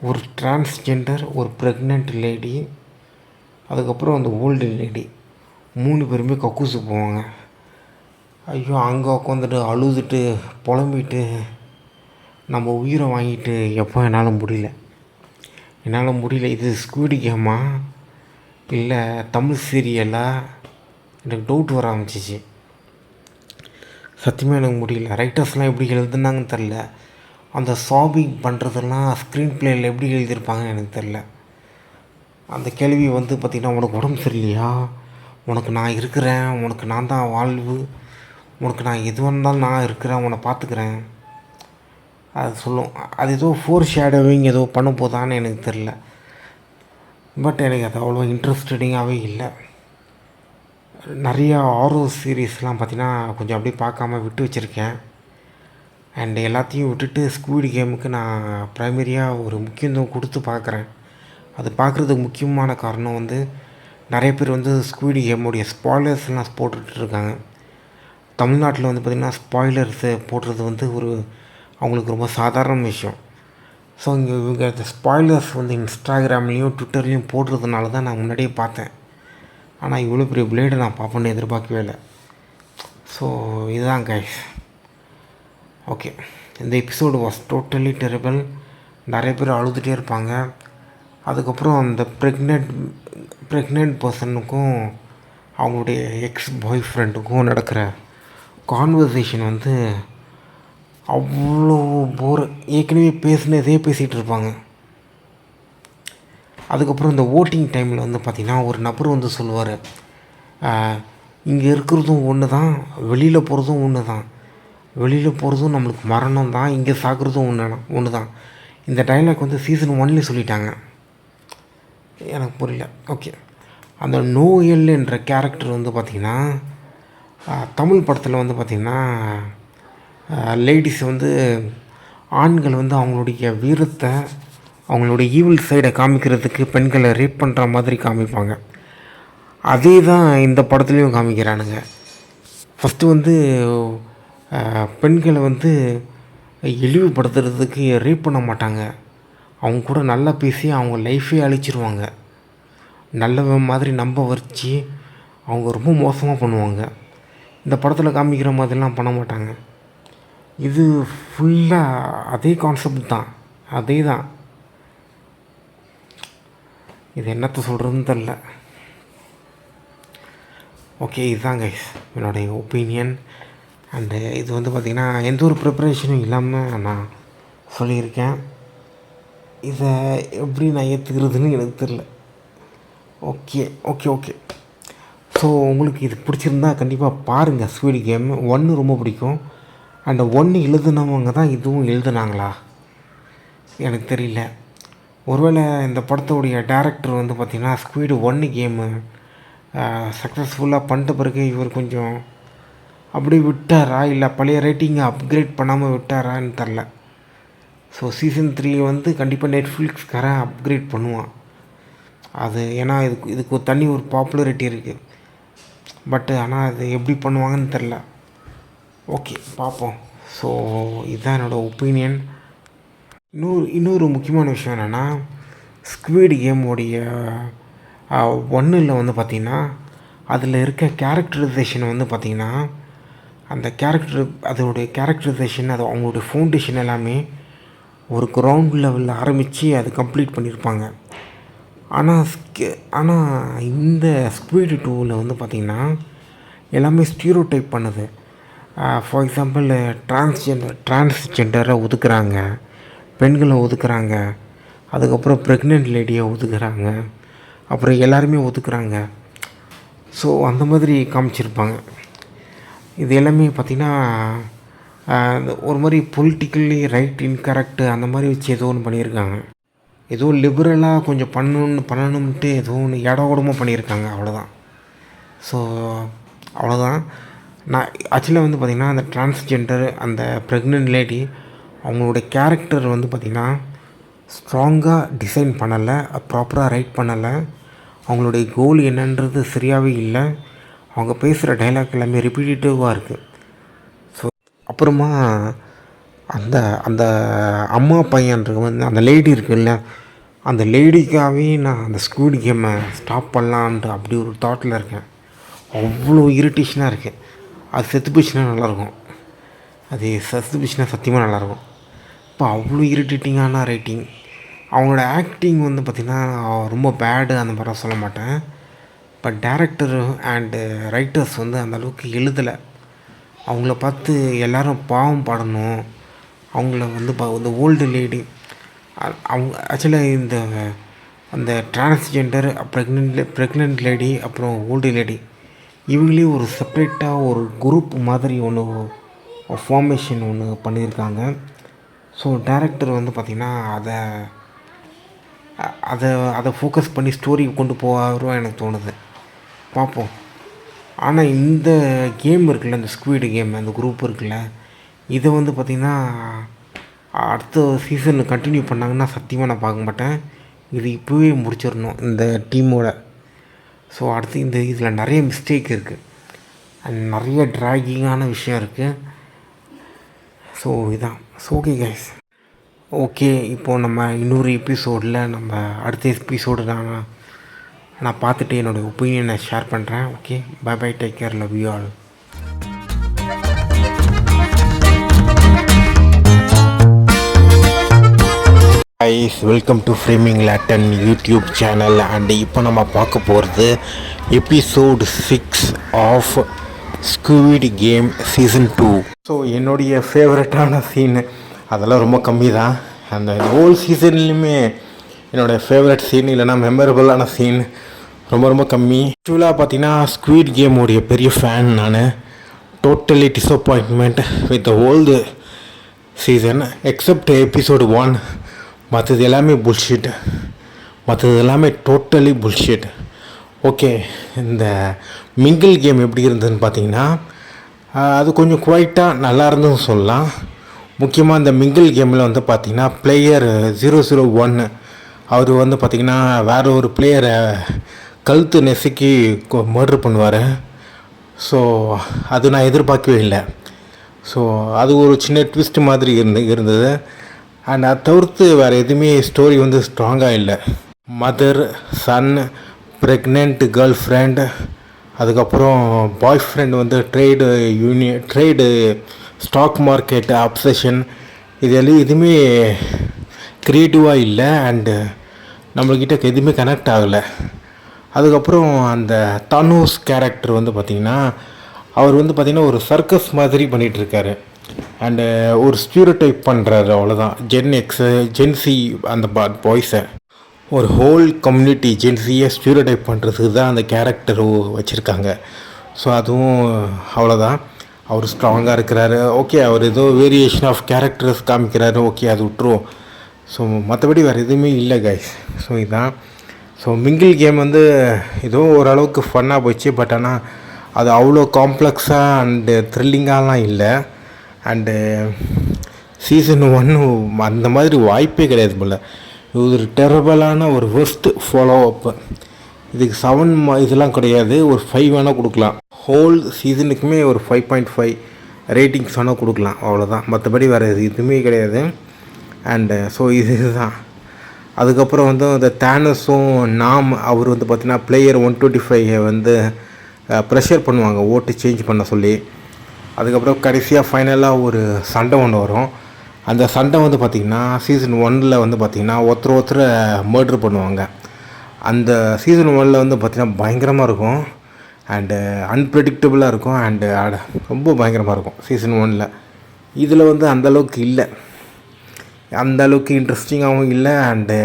ஒரு டிரான்ஸ்ஜெண்டர், ஒரு ப்ரெக்னென்ட் லேடி, அதுக்கப்புறம் அந்த ஓல்டு லேடி, 3 பேருமே கக்கூஸு போவாங்க. ஐயோ, அங்கே உட்காந்துட்டு அழுதுட்டு புலம்பிட்டு நம்ம உயிரை வாங்கிட்டு எப்போ என்னால் முடியல. இது ஸ்குவிட் கேமா இல்லை தமிழ் சீரியலா, எனக்கு டவுட் வர ஆரம்பிச்சிச்சு. சத்தியமாக எனக்கு முடியல. ரைட்டர்ஸ்லாம் எப்படி எழுதுனாங்கன்னு தெரில. அந்த சாபிங் பண்ணுறதெல்லாம் ஸ்க்ரீன் ப்ளேயில் எப்படி எழுதியிருப்பாங்கன்னு எனக்கு தெரில. அந்த கேள்வி வந்து பார்த்திங்கன்னா, உனக்கு உடம்பு சரியில்லையா, உனக்கு நான் இருக்கிறேன், உனக்கு நான் தான் வாழ்வு, உனக்கு நான் எதுவாக இருந்தாலும் நான் இருக்கிறேன், உன்னை பார்த்துக்கிறேன், அது சொல்லும். அது ஏதோ ஃபோர் ஷேடோவிங் ஏதோ பண்ண போதான்னு எனக்கு தெரில. பட் எனக்கு அது அவ்வளோ இன்ட்ரெஸ்டடிங்காகவே இல்லை. நிறையா ஹாரர் சீரீஸ்லாம் பார்த்திங்கன்னா கொஞ்சம் அப்படியே பார்க்காம விட்டு வச்சுருக்கேன். அண்டு எல்லாத்தையும் விட்டுட்டு ஸ்குவிட் கேமுக்கு நான் ப்ரைமரியாக ஒரு முக்கியத்துவம் கொடுத்து பார்க்குறேன். அது பார்க்குறதுக்கு முக்கியமான காரணம் வந்து நிறைய பேர் வந்து ஸ்குவிட் கேமுடைய ஸ்பாய்லர்ஸ்லாம் போட்டுட்ருக்காங்க. தமிழ்நாட்டில் வந்து பார்த்திங்கன்னா ஸ்பாய்லர்ஸு போடுறது வந்து ஒரு அவங்களுக்கு ரொம்ப சாதாரண விஷயம். ஸோ இவங்க இந்த ஸ்பாய்லர்ஸ் வந்து இன்ஸ்டாகிராம்லேயும் ட்விட்டர்லேயும் போடுறதுனால தான் நான் முன்னாடியே பார்த்தேன். ஆனால் இவ்வளோ பெரிய பிளேடை நான் பார்ப்பேன்னு எதிர்பார்க்கவே இல்லை. ஸோ இதுதான் கைஸ். ஓகே, இந்த எபிசோடு வாஸ் டோட்டலி டெரிபிள். நிறைய பேர் அழுதுகிட்டே இருப்பாங்க. அதுக்கப்புறம் அந்த ப்ரெக்னென்ட் பர்சனுக்கும் அவங்களுடைய எக்ஸ் பாய் ஃப்ரெண்டுக்கும் நடக்கிற கான்வர்சேஷன் வந்து அவ்வளோ போர். ஏற்கனவே பேசினதே பேசிகிட்டு இருப்பாங்க. அதுக்கப்புறம் இந்த ஓட்டிங் டைமில் வந்து பார்த்திங்கன்னா ஒரு நபர் வந்து சொல்லுவார், இங்கே இருக்கிறதும் ஒன்று தான், வெளியில் போகிறதும் ஒன்று தான், வெளியில் போகிறதும் நம்மளுக்கு மரணம் தான், இங்கே சாகிறதும் ஒன்று தான். இந்த டைலாக் வந்து சீசன் 1 சொல்லிட்டாங்க. எனக்கு புரியல. ஓகே, அந்த நோயல் என்ற கேரக்டர் வந்து பார்த்திங்கன்னா தமிழ் படத்தில் வந்து பார்த்திங்கன்னா லேடிஸ் வந்து ஆண்கள் வந்து அவங்களுடைய வீரத்தை, அவங்களுடைய ஈவில் சைடை காமிக்கிறதுக்கு பெண்களை ரேப் பண்ணுற மாதிரி காமிப்பாங்க. அதே தான் இந்த படத்துலேயும் காமிக்கிறானுங்க. ஃபஸ்ட்டு வந்து பெண்களை வந்து இழிவுபடுத்துறதுக்கு ரேப் பண்ண மாட்டாங்க, அவங்க கூட நல்லா பேசி அவங்க லைஃபே அழிச்சிருவாங்க. நல்ல மாதிரி நம்ப வச்சு அவங்க ரொம்ப மோசமாக பண்ணுவாங்க. இந்த படத்தில் காமிக்கிற மாதிரிலாம் பண்ண மாட்டாங்க. இது ஃபுல்லாக அதே கான்செப்ட் தான், அதே தான். இது என்னத்தை சொல்கிறதுன்னு தெரில. ஓகே, இதுதான் கைஸ் என்னுடைய ஒப்பீனியன். அண்டு இது வந்து பார்த்திங்கன்னா எந்த ஒரு ப்ரிப்பரேஷனும் இல்லாமல் நான் சொல்லியிருக்கேன். இதை எப்படி நான் ஏற்றுக்கிறதுன்னு எனக்கு தெரில. ஓகே ஓகே ஓகே ஸோ உங்களுக்கு இது பிடிச்சிருந்தா கண்டிப்பாக பாருங்கள். ஸ்குவிட் கேம் 1 ரொம்ப பிடிக்கும். அந்த 1 எழுதுனவங்க தான் இதுவும் எழுதுனாங்களா எனக்கு தெரியல. ஒருவேளை இந்த படத்தோடைய டேரக்டர் வந்து பார்த்திங்கன்னா ஸ்குவிட் 1 கேமு சக்ஸஸ்ஃபுல்லாக பண்ணிட்ட பிறகு இவர் கொஞ்சம் அப்படி விட்டாரா, இல்லை பழைய ரேட்டிங்கை அப்கிரேட் பண்ணாமல் விட்டாரான்னு தெரில. ஸோ சீசன் 3 வந்து கண்டிப்பாக நெட்ஃப்ளிக்ஸ்காரன் அப்கிரேட் பண்ணுவான். அது ஏன்னா இதுக்கு ஒரு பாப்புலாரிட்டி இருக்குது. பட் ஆனால் அது எப்படி பண்ணுவாங்கன்னு தெரில. ஓகே, பார்ப்போம். ஸோ இதுதான் என்னோடய ஒப்பீனியன். இன்னொரு முக்கியமான விஷயம் என்னென்னா, ஸ்குவிட் கேமோடைய 1 வந்து பார்த்திங்கன்னா அதில் இருக்க கேரக்டரைசேஷன் வந்து பார்த்திங்கன்னா அந்த அதோடைய கேரக்டரைசேஷன், அது அவங்களுடைய ஃபவுண்டேஷன் எல்லாமே ஒரு கிரவுண்ட் லெவலில் ஆரம்பித்து அது கம்ப்ளீட் பண்ணியிருப்பாங்க. ஆனால் இந்த ஸ்குவிட் 2 வந்து பார்த்திங்கன்னா எல்லாமே ஸ்டீரியோடைப் பண்ணுது. ஃபார் எக்ஸாம்பிள் டிரான்ஸ்ஜெண்டரை ஒதுக்குறாங்க, பெண்களை ஒதுக்குறாங்க, அதுக்கப்புறம் ப்ரெக்னென்ட் லேடியை ஒதுக்குறாங்க, அப்புறம் எல்லாருமே ஒதுக்குறாங்க. ஸோ அந்த மாதிரி காமிச்சிருப்பாங்க. இது எல்லாமே பார்த்திங்கன்னா ஒரு மாதிரி பொலிட்டிக்கலி ரைட் இன்கரெக்டு அந்த மாதிரி வச்சு ஏதோ ஒன்று பண்ணியிருக்காங்க. ஏதோ லிபரலாக கொஞ்சம் பண்ணணும்ட்டு ஏதோ ஒன்று இடோடமாக பண்ணியிருக்காங்க, அவ்வளோதான். ஸோ அவ்வளோதான். நான் ஆக்சுவலாக வந்து பார்த்திங்கன்னா அந்த டிரான்ஸ்ஜெண்டர், அந்த ப்ரெக்னென்ட் லேடி, அவங்களோட கேரக்டர் வந்து பார்த்திங்கன்னா ஸ்ட்ராங்காக டிசைன் பண்ணலை, ப்ராப்பராக ரைட் பண்ணலை. அவங்களுடைய கோல் என்னன்றது சரியாகவே இல்லை. அவங்க பேசுகிற டைலாக் எல்லாமே ரிப்பீட்டேட்டிவாக இருக்குது. ஸோ அப்புறமா அந்த அந்த அம்மா பையன்றது வந்து அந்த லேடி இருக்குல்ல, அந்த லேடிக்காகவே நான் அந்த ஸ்குவிட் கேமை ஸ்டாப் பண்ணலான்ட்டு அப்படி ஒரு தாட்டில் இருக்கேன். அவ்வளோ இரிட்டேஷனாக இருக்குது. அது செத்து போச்சுன்னா நல்லாயிருக்கும். அது செத்து போச்சுன்னா சத்தியமாக நல்லாயிருக்கும். இப்போ அவ்வளோ இரிட்டேட்டிங்கான ரைட்டிங். அவங்களோட ஆக்டிங் வந்து பார்த்திங்கன்னா ரொம்ப பேடு அந்த மாதிரிலாம் சொல்ல மாட்டேன். பட் டேரக்டர் அண்டு ரைட்டர்ஸ் வந்து அந்தளவுக்கு எழுதலை. அவங்கள பார்த்து எல்லோரும் பாவம் படணும். அவங்கள வந்து இந்த ஓல்டு லேடி அவங்க ஆக்சுவலாக அந்த டிரான்ஸ்ஜெண்டர் ப்ரெக்னென்ட் லேடி அப்புறம் ஓல்டு லேடி இவங்களே ஒரு செப்ரேட்டாக ஒரு குரூப் மாதிரி ஒன்று ஃபார்மேஷன் ஒன்று பண்ணியிருக்காங்க. ஸோ டைரக்டர் வந்து பார்த்திங்கன்னா அதை ஃபோக்கஸ் பண்ணி ஸ்டோரி கொண்டு போவாரோ எனக்கு தோணுது. பார்ப்போம். ஆனால் இந்த கேம் இருக்குல்ல, இந்த ஸ்குவிட் கேம், அந்த குரூப் இருக்குல்ல, இதை வந்து பார்த்திங்கன்னா அடுத்த சீசன் கண்டினியூ பண்ணாங்கன்னா சத்தியமாக நான் பார்க்க மாட்டேன். இது இப்போவே முடிச்சிடணும் இந்த டீமோட. ஸோ அடுத்து இதில் நிறைய மிஸ்டேக் இருக்குது அண்ட் நிறைய ட்ராகிங்கான விஷயம் இருக்குது. ஸோ இதான். So okay guys, okay. இப்போது நம்ம இன்னொரு எபிசோடில் நம்ம அடுத்த எபிசோடு நான் பார்த்துட்டு என்னோடய ஒப்பீனியனை ஷேர் பண்ணுறேன். Okay, bye bye, take care, love you all. Guys, welcome to framing லேட்டன் யூடியூப் சேனல். அண்ட் இப்போ நம்ம பார்க்க போகிறது episode 6 of squid game season 2. So என்னுடைய ஃபேவரட்டான சீனு அதெல்லாம் ரொம்ப கம்மி தான். அந்த ஹோல் சீசன்லேயுமே என்னோடய ஃபேவரட் சீன் இல்லைனா மெமரபுளான சீன் ரொம்ப ரொம்ப கம்மி. ஆக்சுவலாக பார்த்தீங்கன்னா ஸ்குவிட் கேமுடைய பெரிய ஃபேன் நான். Totally disappointment with old season except episode 1. மற்றது எல்லாமே புல்ஷிட். மற்றது எல்லாமே டோட்டலி புல்ஷிட். ஓகே, இந்த மிங்கிள் கேம் எப்படி இருந்ததுன்னு பார்த்தீங்கன்னா அது கொஞ்சம் குவைட்டாக நல்லா இருந்ததுன்னு சொல்லலாம். முக்கியமாக இந்த மிங்கிள் கேமில் வந்து பார்த்திங்கன்னா பிளேயர் 001 அவர் வந்து பார்த்திங்கன்னா வேறு ஒரு பிளேயரை கழுத்து நெசுக்கி மர்டர் பண்ணுவார். ஸோ அது நான் எதிர்பார்க்கவே இல்லை. ஸோ அது ஒரு சின்ன ட்விஸ்ட் மாதிரி இருந்தது. அண்ட் அதை தவிர்த்து வேறு எதுவுமே ஸ்டோரி வந்து ஸ்ட்ராங்காக இல்லை. Mother, son, pregnant girlfriend, அதுக்கப்புறம் பாய் ஃப்ரெண்ட் வந்து ட்ரேடு ஸ்டாக் மார்க்கெட் அப்சஷன், எதுவுமே க்ரியேட்டிவாக இல்லை. அண்டு நம்மள்கிட்ட எதுவுமே கனெக்ட் ஆகலை. அதுக்கப்புறம் அந்த தனுஷ் கேரக்டர் வந்து பார்த்திங்கன்னா அவர் வந்து பார்த்திங்கன்னா ஒரு சர்க்கஸ் மாதிரி பண்ணிகிட்ருக்காரு. அண்டு ஒரு ஸ்டீரியோடைப் பண்ணுறாரு, அவ்வளோதான். ஜென்சி அந்த பாய்ஸை ஒரு ஹோல் கம்யூனிட்டி ஜென்சியை ஸ்டீரியோடைப் பண்ணுறதுக்கு தான் அந்த கேரக்டர் வச்சுருக்காங்க. ஸோ அதுவும் அவ்வளோதான். அவர் ஸ்ட்ராங்காக இருக்கிறாரு. ஓகே, அவர் ஏதோ வேரியேஷன் ஆஃப் கேரக்டர்ஸ் காமிக்கிறாரு. ஓகே, அது விட்டுருவோம். ஸோ மற்றபடி வேறு எதுவுமே இல்லை கைஸ். ஸோ இதுதான். ஸோ மிங்கிள் கேம் வந்து ஏதோ ஓரளவுக்கு ஃபன்னாக போச்சு. பட் ஆனால் அது அவ்வளோ காம்ப்ளெக்ஸாக அண்டு த்ரில்லிங்காலாம் இல்லை. அண்டு சீசன் 1 அந்த மாதிரி வாய்ப்பே கிடையாது போல். இது ஒரு டெரபலான ஒரு ஒர்ஸ்ட் ஃபாலோ அப்பு. இதுக்கு 7 இதெல்லாம் கிடையாது, ஒரு 5 வேணால் கொடுக்கலாம். ஹோல் சீசனுக்குமே ஒரு 5.5 ரேட்டிங்ஸ் வேணால் கொடுக்கலாம், அவ்வளோதான். மற்றபடி வேறு எதுவுமே கிடையாது. அண்டு ஸோ இதுதான். அதுக்கப்புறம் வந்து இந்த தேனஸும் அவர் வந்து பார்த்திங்கன்னா பிளேயர் 125 வந்து ப்ரெஷர் பண்ணுவாங்க ஓட்டு சேஞ்ச் பண்ண சொல்லி. அதுக்கப்புறம் கடைசியாக ஃபைனலாக ஒரு சண்டை ஒன்று வரும். அந்த சண்டை வந்து பார்த்திங்கன்னா சீசன் 1 வந்து பார்த்திங்கன்னா ஒருத்தரை மர்டர் பண்ணுவாங்க. அந்த சீசன் 1 வந்து பார்த்திங்கன்னா பயங்கரமாக இருக்கும். அண்டு அன்பிரடிக்டபுளாக இருக்கும். அண்டு ரொம்ப பயங்கரமாக இருக்கும் சீசன் 1. இதில் வந்து அந்தளவுக்கு இல்லை, அந்தளவுக்கு இன்ட்ரெஸ்டிங்காகவும் இல்லை. அண்டு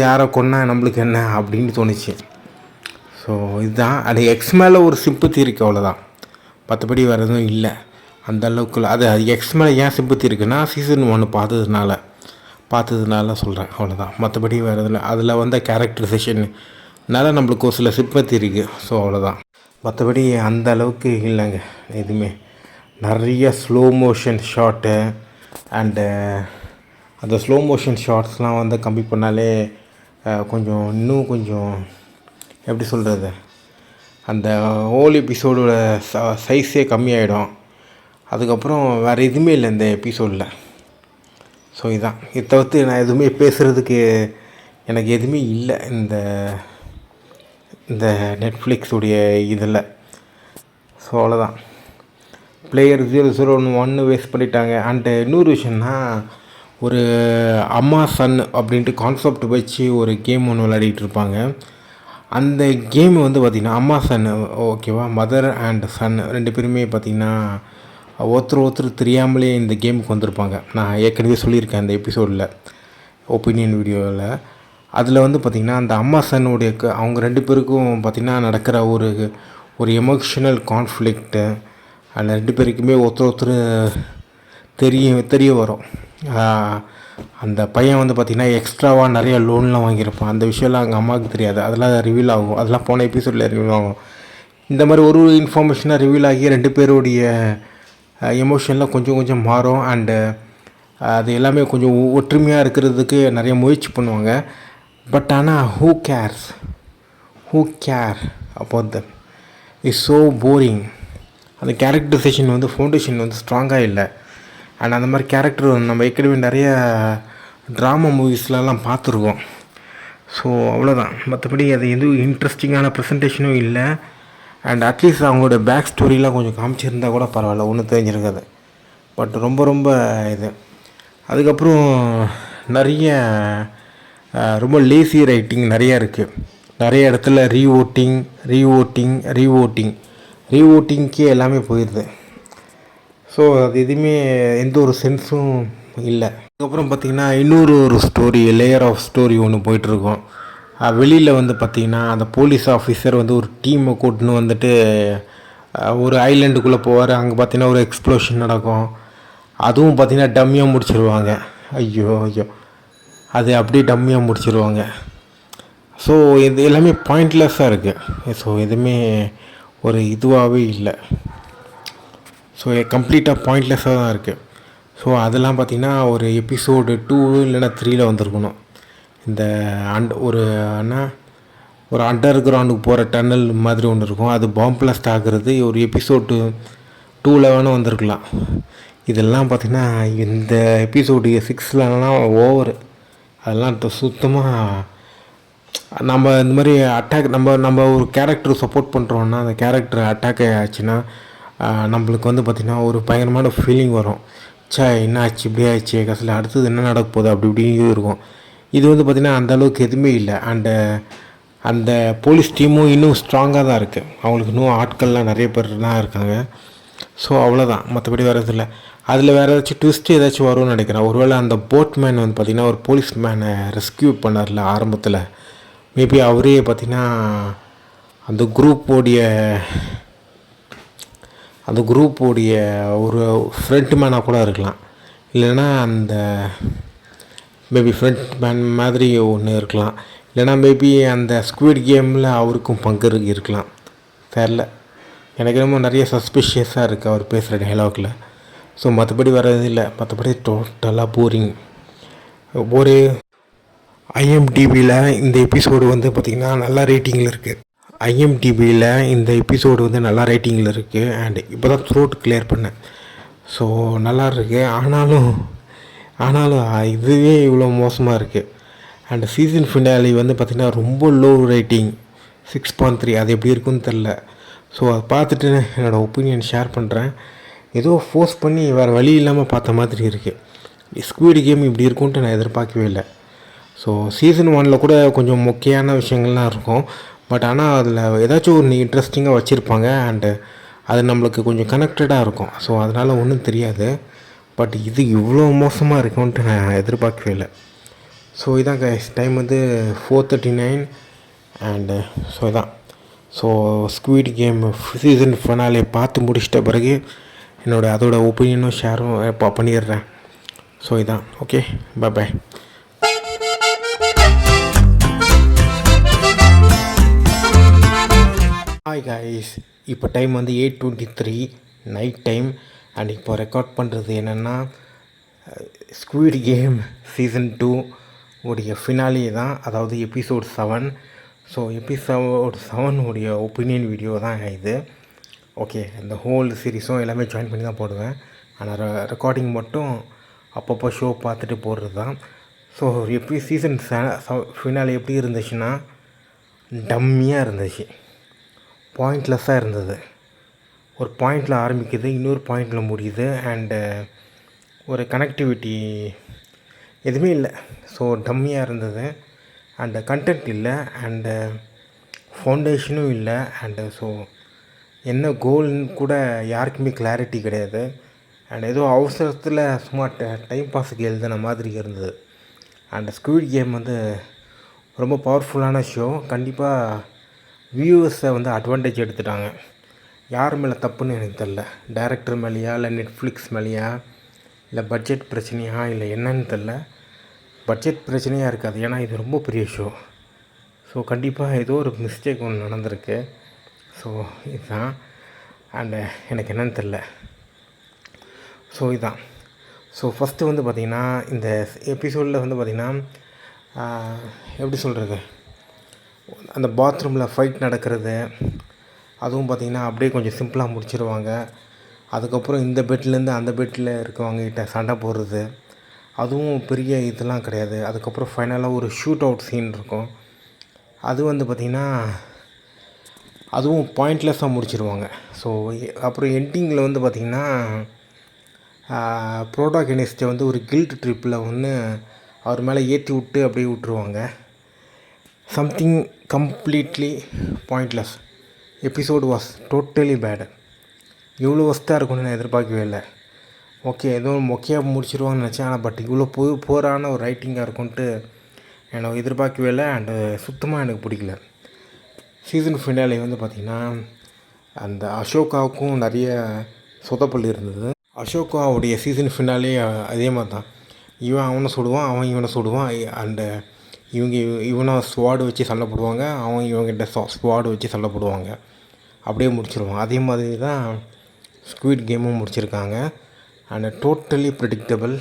யாரை கொன்னா நம்மளுக்கு என்ன அப்படின்னு தோணுச்சு. ஸோ இதுதான். அது எக்ஸ் மேலே ஒரு சிம்பத்தி இருக்குது, அவ்வளோதான். மற்றபடி வேறு எதுவும் இல்லை அந்த அளவுக்கு. அது எக்ஸ் மேலே ஏன் சிம்பத்தி இருக்குன்னா சீசன் 1 பார்த்ததுனால சொல்கிறேன், அவ்வளோதான். மற்றபடி வேறு எதுவும் அதில் வந்த கேரக்டரைசேஷன்னால நம்மளுக்கு ஒரு சில சிம்பத்தி இருக்குது. ஸோ அவ்வளோதான். மற்றபடி அந்த அளவுக்கு இல்லைங்க எதுவுமே. நிறைய ஸ்லோ மோஷன் ஷாட்டு அண்டு அந்த ஸ்லோ மோஷன் ஷாட்ஸ்லாம் வந்து கம்மி பண்ணாலே இன்னும் கொஞ்சம் எப்படி சொல்கிறது, அந்த ஹோல் எபிசோடோட சைஸே கம்மியாயிடும். அதுக்கப்புறம் வேறு எதுவுமே இல்லை இந்த எபிசோடில். ஸோ இதான். இதை தவிர்த்து நான் எதுவுமே பேசுகிறதுக்கு எனக்கு எதுவுமே இல்லை இந்த நெட்ஃப்ளிக்ஸுடைய இதில். ஸோ அவ்வளோதான். பிளேயர் 001 வேஸ்ட் பண்ணிட்டாங்க. அண்டு இன்னொரு விஷயம்னா ஒரு அம்மா சன் அப்படின்ட்டு கான்செப்ட் வச்சு ஒரு கேம் ஒன்று விளையாடிட்டு இருப்பாங்க. அந்த கேம் வந்து பார்த்திங்கன்னா அம்மா சன் ஓகேவா, மதர் அண்ட் சன் 2 பேருமே பார்த்திங்கன்னா ஒருத்தர் தெரியாமலே இந்த கேமுக்கு வந்திருப்பாங்க. நான் ஏற்கனவே சொல்லியிருக்கேன் அந்த எபிசோடில், ஒப்பீனியன் வீடியோவில். அதில் வந்து பார்த்திங்கன்னா அந்த அம்மா சன்னுடைய அவங்க 2 பேருக்கும் பார்த்திங்கன்னா நடக்கிற ஒரு எமோஷ்னல் கான்ஃப்ளிக்ட்டு, அந்த 2 பேருக்குமே ஒருத்தர் தெரிய வரும். அந்த பையன் வந்து பார்த்திங்கன்னா எக்ஸ்ட்ராவாக நிறைய லோன்லாம் வாங்கியிருப்பான். அந்த விஷயம்லாம் அவங்க அம்மாவுக்கு தெரியாது. அதெல்லாம் ரிவீல் ஆகும். அதெல்லாம் போன எபிசோடில் ரிவீல் ஆகும். இந்த மாதிரி ஒரு இன்ஃபர்மேஷனாக ரிவீல் ஆகி 2 பேருடைய எமோஷன்லாம் கொஞ்சம் மாறும். அண்டு அது எல்லாமே கொஞ்சம் ஒற்றுமையாக இருக்கிறதுக்கு நிறைய முயற்சி பண்ணுவாங்க. பட் ஆனால் who care about them is so boring. அந்த கேரக்டரைசேஷன் வந்து ஃபவுண்டேஷன் வந்து ஸ்ட்ராங்காக இல்லை. அண்ட் அந்த மாதிரி கேரக்டர் நம்ம ஏற்கனவே நிறைய ட்ராமா மூவிஸ்லலாம் பார்த்துருக்கோம். ஸோ அவ்வளோதான். மற்றபடி அது எதுவும் இன்ட்ரெஸ்டிங்கான ப்ரெசன்டேஷனும் இல்லை. அண்ட் அட்லீஸ்ட் அவங்களோட பேக் ஸ்டோரிலாம் கொஞ்சம் காமிச்சிருந்தால் கூட பரவாயில்ல, ஒன்றும் தெரிஞ்சிருக்காது. பட் ரொம்ப இது. அதுக்கப்புறம் நிறைய ரொம்ப லேசி ரைட்டிங் நிறையா இருக்குது. நிறைய இடத்துல ரீவோட்டிங்க்கே எல்லாமே போயிடுது. ஸோ அது எதுவுமே எந்த ஒரு சென்ஸும் இல்லை. அதுக்கப்புறம் பார்த்திங்கன்னா இன்னொரு ஸ்டோரி, லேயர் ஆஃப் ஸ்டோரி ஒன்று போயிட்டுருக்கோம். வெளியில் வந்து பார்த்திங்கன்னா அந்த போலீஸ் ஆஃபீஸர் வந்து ஒரு டீமை கூட்டின்னு வந்துட்டு ஒரு ஐலண்டுக்குள்ளே போவார். அங்கே பார்த்திங்கன்னா ஒரு எக்ஸ்ப்ளோஷன் நடக்கும். அதுவும் பார்த்திங்கன்னா டம்மியாக முடிச்சிருவாங்க. ஐயோ அது அப்படியே டம்மியாக முடிச்சிருவாங்க. ஸோ இது எல்லாமே பாயிண்ட்லெஸ்ஸாக இருக்குது. ஸோ எதுவுமே ஒரு இதுவாகவே இல்லை. ஸோ கம்ப்ளீட்டாக பாயிண்ட்லெஸ்ஸாக தான் இருக்குது. ஸோ அதெல்லாம் பார்த்திங்கன்னா ஒரு எபிசோடு 2 இல்லைனா 3 வந்திருக்கணும். இந்த ஒரு அண்டர் கிரவுண்டுக்கு போகிற டன்னல் மாதிரி ஒன்று இருக்கும். அது பாம்பு பிளாஸ்ட் ஆகுறது ஒரு எபிசோடு 2 வேணும் வந்திருக்கலாம். இதெல்லாம் பார்த்திங்கன்னா இந்த எபிசோடு 6லலாம் ஓவர். அதெல்லாம் சுத்தமாக நம்ம இந்த மாதிரி அட்டாக் நம்ம ஒரு கேரக்டர் சப்போர்ட் பண்ணுறோன்னா அந்த கேரக்டர் அட்டாக் ஆச்சுன்னா நம்மளுக்கு வந்து பார்த்திங்கன்னா ஒரு பயங்கரமான ஃபீலிங் வரும். என்ன ஆச்சு, இப்படி ஆச்சு, கடைசியில் அடுத்தது என்ன நடக்க போகுது, அப்படி இப்படின்னு இருக்கும். இது வந்து பார்த்திங்கன்னா அந்தளவுக்கு எதுவுமே இல்லை. அந்த போலீஸ் டீமும் இன்னும் ஸ்ட்ராங்காக தான் இருக்குது. அவங்களுக்கு இன்னும் ஆட்கள்லாம் நிறைய பேர் தான் இருக்காங்க. ஸோ அவ்வளோதான், மற்றபடி வேறு இல்லை. அதில் வேறு ஏதாச்சும் ட்விஸ்ட்டு ஏதாச்சும் வரும்னு நினைக்கிறேன். ஒருவேளை அந்த போட்மேன் வந்து பார்த்திங்கன்னா ஒரு போலீஸ் மேனை ரெஸ்கியூ பண்ணார்ல ஆரம்பத்தில், மேபி அவரே பார்த்திங்கன்னா அந்த குரூப்போடைய ஒரு ஃப்ரண்ட் மேனாக கூட இருக்கலாம். இல்லைன்னா அந்த மேபி ஃப்ரண்ட் மேன் மாதிரி ஒன்று இருக்கலாம். இல்லைனா மேபி அந்த ஸ்குவிட் கேமில் அவருக்கும் பங்கு இருக்கலாம். தெரில, எனக்கு ரொம்ப நிறைய சஸ்பிஷியஸாக இருக்குது அவர் பேசுகிற டைலாகில். ஸோ மற்றபடி வர்றது இல்லை. மற்றபடி டோட்டலாக போரிங். ஒரு ஐஎம்டிபியில் இந்த எபிசோடு வந்து பார்த்திங்கன்னா நல்லா ரேட்டிங்கில் இருக்குது. ஐஎம்டிபியில் இந்த எபிசோடு வந்து நல்லா ரேட்டிங்கில் இருக்குது. அண்ட் இப்போ தான் த்ரோட் கிளியர் பண்ணேன். ஸோ நல்லா இருக்குது. ஆனாலும் இதுவே இவ்வளோ மோசமாக இருக்குது. அண்ட் சீசன் ஃபினாலி வந்து பார்த்திங்கன்னா ரொம்ப லோ ரேட்டிங் 6.3. அது எப்படி இருக்குன்னு தெரில. ஸோ அதை பார்த்துட்டு என்னோடய ஒப்பீனியன் ஷேர் பண்ணுறேன். ஏதோ ஃபோர்ஸ் பண்ணி வேறு வழி இல்லாமல் பார்த்த மாதிரி இருக்குது. ஸ்குவிட் கேம் இப்படி இருக்கும்ன்ட்டு நான் எதிர்பார்க்கவே இல்லை. ஸோ சீசன் 1 கூட கொஞ்சம் முக்கியமான விஷயங்கள்லாம் இருக்கும். பட் ஆனால் அதில் ஏதாச்சும் ஒரு இன்ட்ரெஸ்டிங்காக வச்சுருப்பாங்க. அண்டு அது நம்மளுக்கு கொஞ்சம் கனெக்டடாக இருக்கும். ஸோ அதனால் ஒன்றும் தெரியாது. பட் இது இவ்வளோ மோசமாக இருக்கும்ன்ட்டு நான் எதிர்பார்க்கவே இல்லை. ஸோ இதான் டைம் வந்து 4:39. அண்டு ஸோ இதான். So squid game season finale பார்த்து முடிச்சிட்ட பிறகு அதோட ஒப்பீனியனும் ஷேரும் பண்ணிடுறேன். ஸோ இதான். Okay, bye. ஹாய் காய்ஸ், இப்போ டைம் வந்து 8:23 நைட் டைம். அண்ட் இப்போ ரெக்கார்ட் பண்ணுறது என்னென்னா ஸ்குவிட் கேம் சீசன் 2 உடைய ஃபினாலே தான், அதாவது எபிசோட் 7. ஸோ எபிசோட் 7 உடைய ஒப்பீனியன் வீடியோ தான் இது. ஓகே, இந்த ஹோல் சீரீஸும் எல்லாமே ஜாயின் பண்ணி தான் போடுவேன். ஆனால் ரெக்கார்டிங் மட்டும் அப்பப்போ ஷோ பார்த்துட்டு போடுறது தான். ஸோ சீசன் ஃபினாலே எப்படி இருந்துச்சுன்னா டம்மியாக இருந்துச்சு, பாயிண்ட்லெஸ்ஸாக இருந்தது. ஒரு பாயிண்டில் ஆரம்பிக்குது, இன்னொரு பாயிண்டில் முடியுது. அண்டு ஒரு கனெக்டிவிட்டி எதுவுமே இல்லை. ஸோ டம்மியாக இருந்தது. அண்டு கண்டென்ட் இல்லை. அண்டு ஃபவுண்டேஷனும் இல்லை. அண்டு ஸோ என்ன கோல்னு கூட யாருக்குமே கிளாரிட்டி கிடையாது. அண்ட் ஏதோ அவசரத்தில் சும்மா டைம் பாஸுக்கு எழுதின மாதிரி இருந்தது. அண்ட் ஸ்குவிட் கேம் வந்து ரொம்ப பவர்ஃபுல்லான ஷோ. கண்டிப்பாக வியூவர்ஸை வந்து அட்வான்டேஜ் எடுத்துட்டாங்க. யார் மேலே தப்புன்னு எனக்கு தெரில. டைரக்டர் மேலேயா, இல்லை நெட்ஃப்ளிக்ஸ் மேலேயா, இல்லை பட்ஜெட் பிரச்சனையா, இல்லை என்னன்னு தெரில. பட்ஜெட் பிரச்சனையாக இருக்காது, ஏன்னா இது ரொம்ப பெரிய ஷோ. ஸோ கண்டிப்பாக ஏதோ ஒரு மிஸ்டேக் ஒன்று நடந்திருக்கு. ஸோ இதுதான். அண்டு எனக்கு என்னன்னு தெரில. ஸோ இதுதான். ஸோ ஃபஸ்ட்டு வந்து பார்த்திங்கன்னா இந்த எபிசோடில் வந்து பார்த்திங்கன்னா எப்படி சொல்கிறது, அந்த பாத்ரூமில் ஃபைட் நடக்கிறது, அதுவும் பார்த்திங்கன்னா அப்படியே கொஞ்சம் சிம்பிளாக முடிச்சிருவாங்க. அதுக்கப்புறம் இந்த பெட்லேருந்து அந்த பெட்டில் இருக்கவங்ககிட்ட சண்டை போடுறது, அதுவும் பெரிய இதெல்லாம் கிடையாது. அதுக்கப்புறம் ஃபைனலாக ஒரு ஷூட் அவுட் சீன் இருக்கும். அது வந்து பார்த்திங்கன்னா அதுவும் பாயிண்ட்லெஸ்ஸாக முடிச்சிருவாங்க. ஸோ அப்புறம் எண்டிங்கில் வந்து பார்த்திங்கன்னா ப்ரோட்டாகனிஸ்ட்டை வந்து ஒரு கில்ட் ட்ரிப்பில் ஒன்று அவர் மேலே ஏற்றி விட்டு அப்படியே விட்டுருவாங்க. Something completely pointless. Episode was totally bad. இவ்வளோ ஒஸ்ட்டாக இருக்கும்னு நான் எதிர்பார்க்கவே இல்லை. ஓகே, ஏதோ மொக்கையாக முடிச்சிருவாங்கன்னு நினச்சேன். ஆனால் பட் இவ்வளோ போரான ஒரு ரைட்டிங்காக இருக்கும்ன்ட்டு எனக்கு எதிர்பார்க்கவே இல்லை. அண்டு சுத்தமாக எனக்கு பிடிக்கல. சீசன் ஃபினாலே வந்து பார்த்திங்கன்னா அந்த அசோகாவுக்கும் நிறைய சொதப்பல் இருந்தது. அசோகாவுடைய சீசன் ஃபினாலே அதே மாதிரி தான். இவன் அவனை சுடுவான், அவன் இவனை சுடுவான். அண்டு இவனை ஸ்வாடு வச்சு சண்டை போடுவாங்க, அவன் இவங்கிட்ட ஸ்வாடு வச்சு சண்டை போடுவாங்க. அப்படியே முடிச்சிருவான். அதே மாதிரி தான் ஸ்குவிட் கேமும் முடிச்சிருக்காங்க. And totally predictable.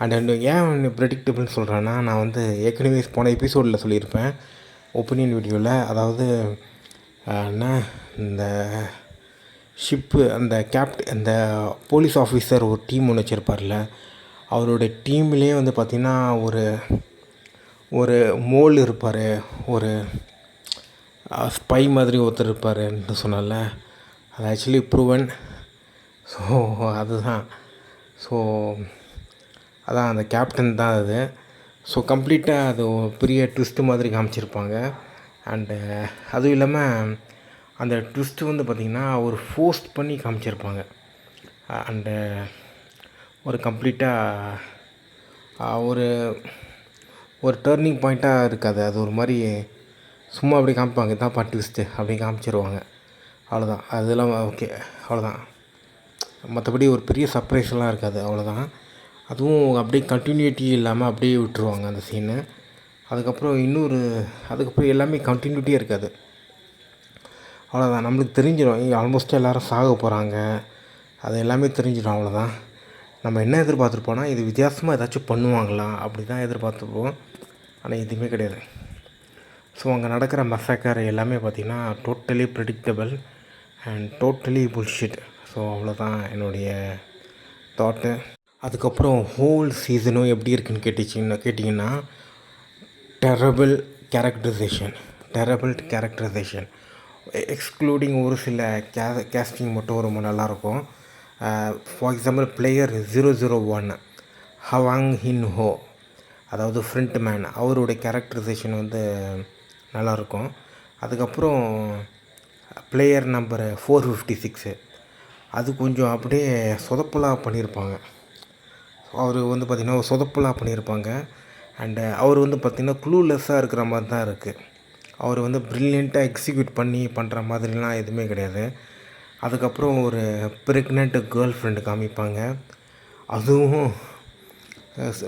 அண்ட் ஏன் ப்ரெடிக்டபிள்னு சொல்கிறேன்னா, நான் வந்து ஏற்கனவே போன எபிசோடில் சொல்லியிருப்பேன் ஒப்பீனியன் வீடியோவில். அதாவது என்ன, இந்த ஷிப்பு அந்த அந்த போலீஸ் ஆஃபீஸர் ஒரு டீம் ஒன்று வச்சுருப்பார்ல, அவருடைய டீம்லேயே வந்து பார்த்திங்கன்னா ஒரு மோல் இருப்பார், ஒரு ஸ்பை மாதிரி ஒருத்தர் இருப்பார்ன்னு சொன்னால, அது ஆக்சுவலி ப்ரூவன். ஸோ அதுதான். ஸோ அதான் அந்த கேப்டன் தான் அது. ஸோ கம்ப்ளீட்டாக அது ஒரு பெரிய ட்விஸ்ட்டு மாதிரி காமிச்சிருப்பாங்க. அண்டு அதுவும் இல்லாமல் அந்த ட்விஸ்ட்டு வந்து பார்த்திங்கன்னா ஒரு ஃபோர்ஸ்ட் பண்ணி காமிச்சிருப்பாங்க. அண்டு ஒரு கம்ப்ளீட்டாக ஒரு டேர்னிங் பாயிண்ட்டாக இருக்காது. அது ஒரு மாதிரி சும்மா அப்படி காமிப்பாங்க, இதான்ப்பா ட்விஸ்ட்டு அப்படி காமிச்சிருவாங்க. அவ்வளோதான். அதெல்லாம் ஓகே, அவ்வளோதான். மற்றபடி ஒரு பெரிய சர்ப்ரைஸ்லாம் இருக்காது, அவ்வளோதான். அதுவும் அப்படியே கண்டினியூட்டி இல்லாமல் அப்படியே விட்டுருவாங்க அந்த சீனு. அதுக்கப்புறம் எல்லாமே கண்டினியூட்டியே இருக்காது, அவ்வளோதான். நம்மளுக்கு தெரிஞ்சிடும் ஆல்மோஸ்ட் எல்லோரும் சாக போகிறாங்க, அது எல்லாமே தெரிஞ்சிடும், அவ்வளோதான். நம்ம என்ன எதிர்பார்த்துருப்போன்னா இது வித்தியாசமாக ஏதாச்சும் பண்ணுவாங்களா அப்படி தான் எதிர்பார்த்துருப்போம். ஆனால் எதுவுமே கிடையாது. ஸோ அங்கே நடக்கிற மசாக்கர் எல்லாமே பார்த்திங்கன்னா totally predictable and totally bullshit. So அவ்வளோதான் என்னுடைய தாட்டு. அதுக்கப்புறம் ஹோல் சீசனும் எப்படி இருக்குன்னு கேட்டிங்கன்னா டெரபிள் கேரக்டரைசேஷன் எக்ஸ்க்ளூடிங் ஒரு சில கேஸ்டிங் மட்டும் ரொம்ப நல்லாயிருக்கும். ஃபார் எக்ஸாம்பிள் பிளேயர் 001 ஹவாங் ஹின் ஹோ, அதாவது ஃப்ரண்ட் மேன், அவருடைய கேரக்டரைசேஷன் வந்து நல்லாயிருக்கும். அதுக்கப்புறம் பிளேயர் நம்பர் 456, அது கொஞ்சம் அப்படியே சொதப்பலாக பண்ணியிருப்பாங்க. அவர் வந்து பார்த்திங்கன்னா சொதப்பலாக பண்ணியிருப்பாங்க. அண்டு அவர் வந்து பார்த்திங்கன்னா க்ளூலெஸ்ஸாக இருக்கிற மாதிரி தான் இருக்குது. அவர் வந்து ப்ரில்லியண்ட்டாக எக்ஸிக்யூட் பண்ணுற மாதிரிலாம் எதுவுமே கிடையாது. அதுக்கப்புறம் ஒரு ப்ரெக்னென்ட் கேர்ள் ஃப்ரெண்டு காமிப்பாங்க, அதுவும்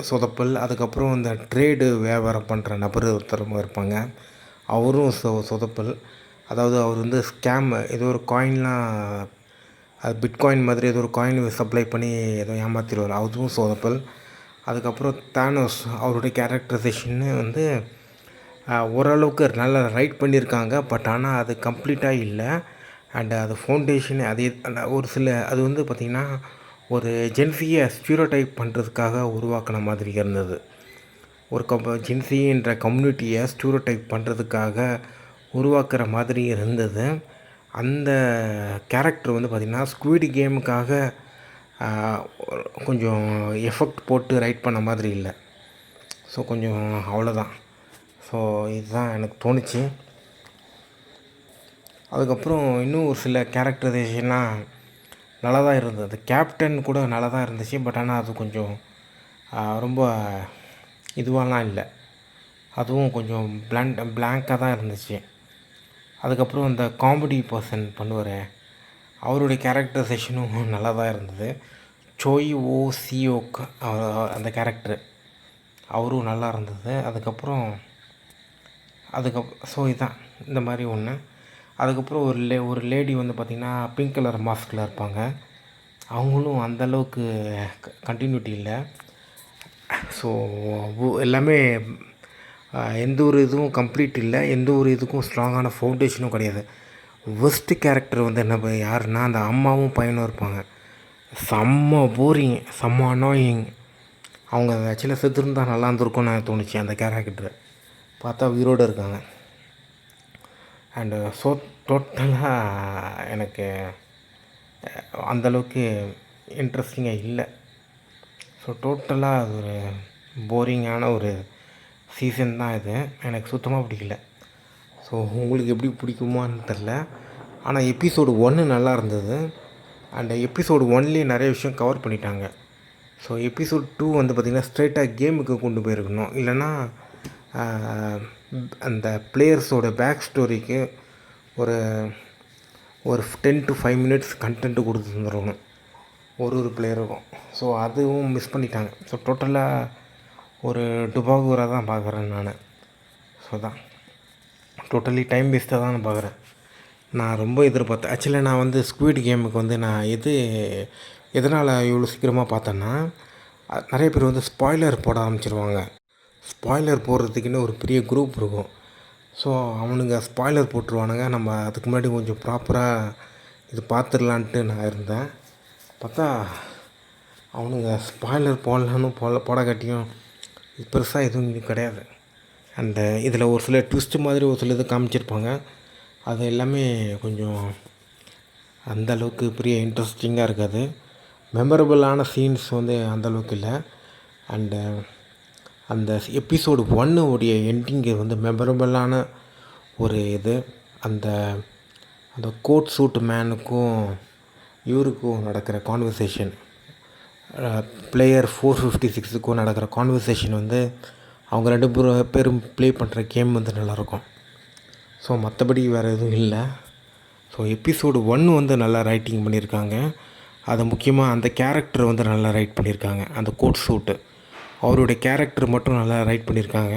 சொதப்பல். அதுக்கப்புறம் இந்த ட்ரேடு வியாபாரம் பண்ணுற நபர் ஒருத்தர் இருப்பாங்க, அவரும் சொதப்பல். அதாவது அவர் வந்து ஸ்கேம், ஏதோ ஒரு காயின்லாம், அது பிட்காயின் மாதிரி ஏதோ ஒரு காயின் சப்ளை பண்ணி ஏதோ ஏமாற்றிடுவார், அதுவும் சொதப்பல். அதுக்கப்புறம் தானோஸ், அவருடைய கேரக்டரைசேஷன்னு வந்து ஓரளவுக்கு நல்லா ரைட் பண்ணியிருக்காங்க. பட் ஆனால் அது கம்ப்ளீட்டாக இல்லை. அண்டு அது ஃபவுண்டேஷன் அதே ஒரு சில அது வந்து பார்த்திங்கன்னா ஒரு ஜென்சியை ஸ்டீரியோடைப் பண்ணுறதுக்காக உருவாக்கின மாதிரி இருந்தது. ஒரு ஜென்சின்ற கம்யூனிட்டியை ஸ்டீரியோடைப் பண்ணுறதுக்காக உருவாக்குற மாதிரி இருந்தது. அந்த கேரக்டர் வந்து பார்த்திங்கன்னா ஸ்குவிட் கேமுக்காக கொஞ்சம் எஃபெக்ட் போட்டு ரைட் பண்ண மாதிரி இல்லை. ஸோ கொஞ்சம் அவ்வளோதான். ஸோ இதுதான் எனக்கு தோணுச்சு. அதுக்கப்புறம் இன்னும் ஒரு சில கேரக்டரைசேஷன்லாம் நல்லா தான் இருந்தது. கேப்டன் கூட நல்லா தான் இருந்துச்சு. பட் ஆனால் அது கொஞ்சம் ரொம்ப இதுவாலாம் இல்லை. அதுவும் கொஞ்சம் பிளாங்காக தான் இருந்துச்சு. அதுக்கப்புறம் இந்த காமெடி பர்சன் பண்ணுவார், அவருடைய கேரக்டரைசேஷனும் நல்லா தான் இருந்தது. சோய் ஓ சியோக் அந்த கேரக்டரு அவரும் நல்லா இருந்தது. அதுக்கப்புறம் ஸோ இதுதான் இந்த மாதிரி ஒன்று. அதுக்கப்புறம் ஒரு லேடி வந்து பார்த்திங்கன்னா பிங்க் கலர் மாஸ்கில் இருப்பாங்க. அவங்களும் அந்தளவுக்கு கண்டினியூட்டி இல்லை. ஸோ எல்லாமே எந்த ஒரு இதுவும் கம்ப்ளீட் இல்லை, எந்த ஒரு இதுக்கும் ஸ்ட்ராங்கான ஃபவுண்டேஷனும் கிடையாது. ஒஸ்ட்டு கேரக்டர் வந்து என்ன யாருன்னா அந்த அம்மாவும் பையனும் இருப்பாங்க. செம்ம போரிங், செம்ம அனாயிங். அவங்க ஆக்சுவலாக செத்துருந்தா நல்லா இருந்திருக்கும்னு எனக்கு தோணுச்சு. அந்த கேரக்டர் பார்த்தா உயிரோடு இருக்காங்க. அண்டு டோட்டலாக எனக்கு அந்தளவுக்கு இன்ட்ரெஸ்டிங்காக இல்லை. ஸோ டோட்டலாக அது ஒரு போரிங்கான ஒரு சீசன் தான் இது. எனக்கு சுத்தமாக பிடிக்கல. ஸோ உங்களுக்கு எப்படி பிடிக்குமான்னு தெரில. ஆனால் எபிசோடு 1 நல்லா இருந்தது. அண்ட் எபிசோடு 1லேயே நிறைய விஷயம் கவர் பண்ணிட்டாங்க. ஸோ எபிசோட் 2 வந்து பார்த்திங்கன்னா ஸ்ட்ரைட்டாக கேமுக்கு கொண்டு போயிருக்கணும். இல்லைன்னா அந்த பிளேயர்ஸோட பேக் ஸ்டோரிக்கு ஒரு 10 to 5 minutes கண்டென்ட்டு கொடுத்து தந்துடணும் ஒரு பிளேயருக்கும். ஸோ அதுவும் மிஸ் பண்ணிட்டாங்க. ஸோ டோட்டலாக ஒரு டுபாகூராக தான் பார்க்குறேன் நான். ஸோ தான் டோட்டலி டைம் வேஸ்ட்டாக தான் நான் பார்க்குறேன். நான் ரொம்ப எதிர்பார்த்தேன். ஆக்சுவலாக நான் வந்து ஸ்குவிட் கேமுக்கு வந்து நான் எதனால் இவ்வளோ சீக்கிரமாக பார்த்தேன்னா, நிறைய பேர் வந்து ஸ்பாய்லர் போட ஆரம்பிச்சிருவாங்க. ஸ்பாய்லர் போடுறதுக்குன்னு ஒரு பெரிய குரூப் இருக்கும். ஸோ அவனுங்க ஸ்பாய்லர் போட்டுருவானுங்க. நம்ம அதுக்கு முன்னாடி கொஞ்சம் ப்ராப்பராக இது பார்த்துடலான்ட்டு நான் இருந்தேன். பார்த்தா அவனுங்க ஸ்பாய்லர் போட காட்டியும் பெருசாக எதுவும் இது கிடையாது. அண்டு இதில் ஒரு சில ட்விஸ்ட்டு மாதிரி ஒரு சில இது காமிச்சிருப்பாங்க. அது எல்லாமே கொஞ்சம் அந்தளவுக்கு பெரிய இன்ட்ரெஸ்டிங்காக இருக்காது. மெமரபுளான சீன்ஸ் வந்து அந்தளவுக்கு இல்லை. அண்டு அந்த எபிசோடு 1 உடைய எண்டிங்கு வந்து மெமரபுளான ஒரு இது. அந்த கோட் சூட் மேனுக்கும் இவருக்கும் நடக்கிற கான்வர்சேஷன், பிளேயர் 456க்கும் நடக்கிற கான்வர்சேஷன் வந்து அவங்க 2 பேரும் ப்ளே பண்ணுற கேம் வந்து நல்லாயிருக்கும். ஸோ மற்றபடி வேறு எதுவும் இல்லை. ஸோ எபிசோடு 1 வந்து நல்லா ரைட்டிங் பண்ணியிருக்காங்க. அது முக்கியமாக அந்த கேரக்டர் வந்து நல்லா ரைட் பண்ணியிருக்காங்க. அந்த கோட் சூட்டு அவருடைய கேரக்டர் மட்டும் நல்லா ரைட் பண்ணியிருக்காங்க.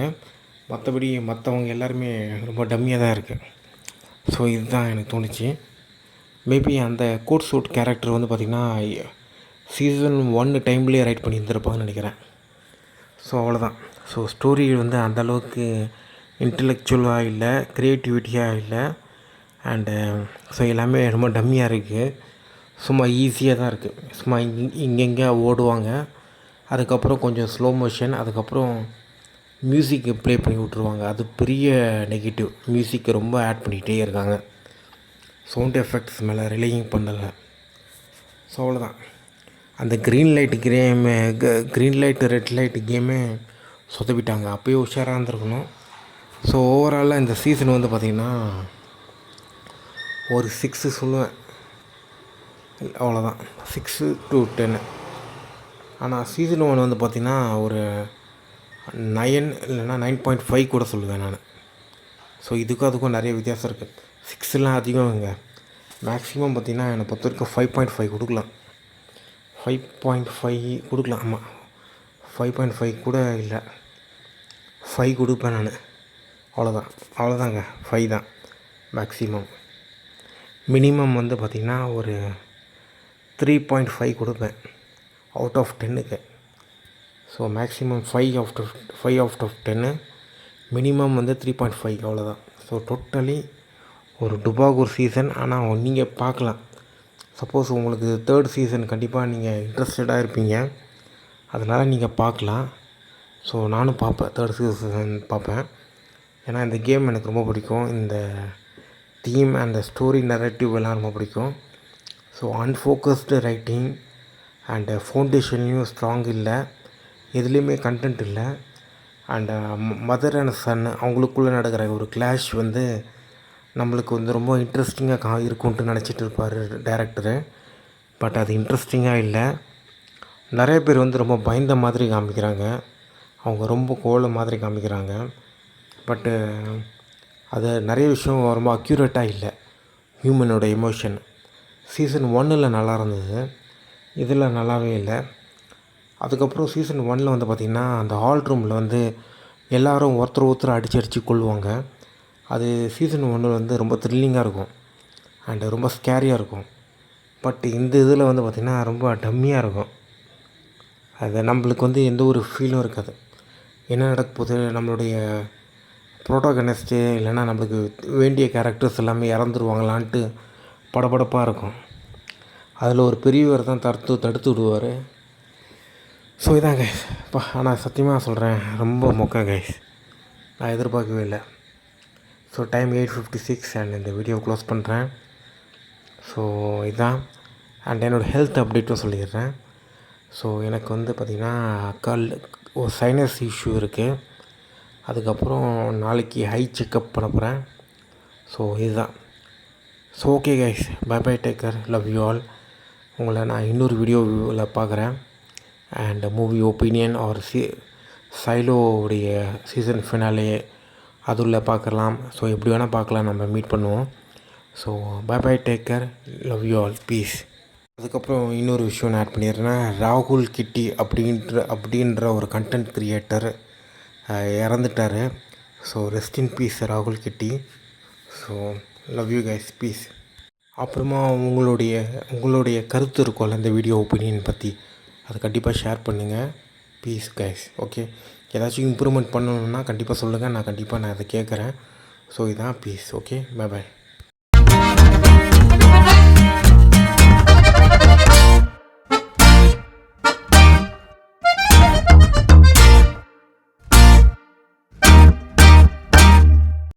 மற்றபடி மற்றவங்க எல்லாருமே ரொம்ப டம்மியாக தான் இருக்குது. ஸோ இதுதான் எனக்கு தோணுச்சு. மேபி அந்த கோட் சூட் கேரக்டர் வந்து பார்த்திங்கன்னா சீசன் 1 டைம்லேயே ரைட் பண்ணி இருந்திருப்பாங்கன்னு நினைக்கிறேன். ஸோ அவ்வளோதான். ஸோ ஸ்டோரி வந்து அந்தளவுக்கு இன்டலெக்சுவலாக இல்லை, க்ரியேட்டிவிட்டியாக இல்லை. அண்டு ஸோ எல்லாமே ரொம்ப டம்மியாக இருக்குது. சும்மா ஈஸியாக தான் இருக்குது. சும்மா இங்கெங்கே ஓடுவாங்க. அதுக்கப்புறம் கொஞ்சம் ஸ்லோ மோஷன். அதுக்கப்புறம் மியூசிக்கு ப்ளே பண்ணி விட்ருவாங்க. அது பெரிய நெகட்டிவ். மியூசிக்கை ரொம்ப ஆட் பண்ணிக்கிட்டே இருக்காங்க. சவுண்ட் எஃபெக்ட்ஸ் மேலே ரிலேயிங் பண்ணலை. ஸோ அவ்வளோதான். அந்த க்ரீன் லைட்டு ரெட் லைட்டு கேமே சொதப்பிட்டாங்க. அப்போயே உஷாராக இருந்திருக்கணும். ஸோ ஓவராலாக இந்த சீசன் வந்து பார்த்திங்கன்னா ஒரு 6 சொல்லுவேன். அவ்வளோதான், 6 to 10. ஆனால் சீசன் 1 வந்து பார்த்திங்கன்னா ஒரு 9 இல்லைன்னா 9.5 கூட சொல்லுவேன் நான். ஸோ அதுக்கும் நிறைய வித்தியாசம் இருக்குது. 6லாம் அதிகம்ங்க. மேக்ஸிமம் பார்த்திங்கன்னா என்னை பொறுத்த வரைக்கும் 5.5 கொடுக்கலாம். 5.5 கொடுக்கலாம். ஆமாம், 5.5 கூட இல்லை, 5 கொடுப்பேன் நான். அவ்வளோதாங்க, 5 தான் மேக்ஸிமம். மினிமம் வந்து பார்த்திங்கன்னா ஒரு 3.5 கொடுப்பேன் அவுட் ஆஃப் 10க்கு. So maximum 5 out of 10, minimum வந்து 3.5, அவ்வளோதான். ஸோ டோட்டலி ஒரு டுபாகூர் சீசன். ஆனால் நீங்கள் பார்க்கலாம். சப்போஸ் உங்களுக்கு 3rd சீசன் கண்டிப்பாக நீங்கள் இன்ட்ரெஸ்டடாக இருப்பீங்க, அதனால் நீங்கள் பார்க்கலாம். ஸோ நானும் பார்ப்பேன், 3rd சீசன் பார்ப்பேன். ஏன்னா இந்த கேம் எனக்கு ரொம்ப பிடிக்கும். இந்த தீம் அண்ட் ஸ்டோரி நரேட்டிவ் எல்லாம் ரொம்ப பிடிக்கும். ஸோ அன்ஃபோக்கஸ்டு ரைட்டிங் அண்டு ஃபவுண்டேஷன்லேயும் ஸ்ட்ராங் இல்லை, எதுலேயுமே கண்டென்ட் இல்லை. அண்டு மதர் அண்ட் சன் அவங்களுக்குள்ளே நடக்கிற ஒரு கிளாஷ் வந்து நம்மளுக்கு வந்து ரொம்ப இன்ட்ரெஸ்டிங்காக இருக்கும்ன்ட்டு நினச்சிட்டு இருப்பார் டேரக்டரு. பட் அது இன்ட்ரெஸ்டிங்காக இல்லை. நிறைய பேர் வந்து ரொம்ப பயந்த மாதிரி காமிக்கிறாங்க, அவங்க ரொம்ப கோவ மாதிரி காமிக்கிறாங்க. பட்டு அது நிறைய விஷயம் ரொம்ப அக்யூரேட்டாக இல்லை. ஹியூமனோட எமோஷன் சீசன் 1ல் நல்லா இருந்தது, இதில் நல்லாவே இல்லை. அதுக்கப்புறம் சீசன் 1ல் வந்து பார்த்திங்கன்னா அந்த ஹால் ரூமில் வந்து எல்லோரும் ஒருத்தர் அடித்து கொள்ளுவாங்க. அது சீசன் 1 வந்து ரொம்ப த்ரில்லிங்காக இருக்கும் அண்டு ரொம்ப ஸ்கேரியாக இருக்கும். பட் இந்த இதில் வந்து பார்த்திங்கன்னா ரொம்ப டம்மியாக இருக்கும். அது நம்மளுக்கு வந்து எந்த ஒரு ஃபீலும் இருக்காது. என்ன நடக்க போகுது, நம்மளுடைய ப்ரோட்டோகனிஸ்ட்டு இல்லைன்னா நம்மளுக்கு வேண்டிய கேரக்டர்ஸ் எல்லாமே இறந்துருவாங்களான்ட்டு படபடப்பாக இருக்கும். அதில் ஒரு பெரியவர் தான் தடுத்து விடுவார். ஸோ இதான் கைஸ். ஆனால் சத்தியமாக சொல்கிறேன், ரொம்ப மொக்க கைஸ். நான் எதிர்பார்க்கவே இல்லை. ஸோ டைம் 8:56 அண்ட் இந்த வீடியோ க்ளோஸ் பண்ணுறேன். ஸோ இதான் அண்ட் என்னோடய ஹெல்த் அப்டேட்டும் சொல்லிடுறேன். ஸோ எனக்கு வந்து பார்த்திங்கன்னா ஒரு சைனஸ் இஷ்யூ இருக்குது. அதுக்கப்புறம் நாளைக்கு ஹை செக்கப் பண்ண போகிறேன். ஸோ இதுதான். So okay guys, bye bye, take care, love you all. உங்களை நான் இன்னொரு வீடியோவில் பார்க்குறேன். அண்ட் மூவி ஒப்பீனியன் ஆர் சைலோவுடைய சீசன் ஃபினாலே அதில் பார்க்கலாம். ஸோ எப்படி வேணால் பார்க்கலாம், நம்ம மீட் பண்ணுவோம். So bye bye, take care, love you all, peace. அதுக்கப்புறம் இன்னொரு விஷயம் நான் ஆட் பண்ணிடுறேன்னா, ராகுல் கிட்டி அப்படின்ற ஒரு கண்டென்ட் க்ரியேட்டர் இறந்துட்டார். ஸோ ரெஸ்ட் இன் பீஸ் ராகுல் Kitty. So love you guys, peace. அப்புறமா உங்களுடைய கருத்து இருக்கும்ல இந்த வீடியோ ஒப்பீனியன் பற்றி, அதை கண்டிப்பாக ஷேர் பண்ணுங்கள். Piece guys. ஓகே, ஏதாச்சும் இம்ப்ரூவ்மெண்ட் பண்ணணுன்னா கண்டிப்பாக சொல்லுங்கள், நான் அதை கேட்குறேன். ஸோ இதான் பீஸ். Okay, bye by.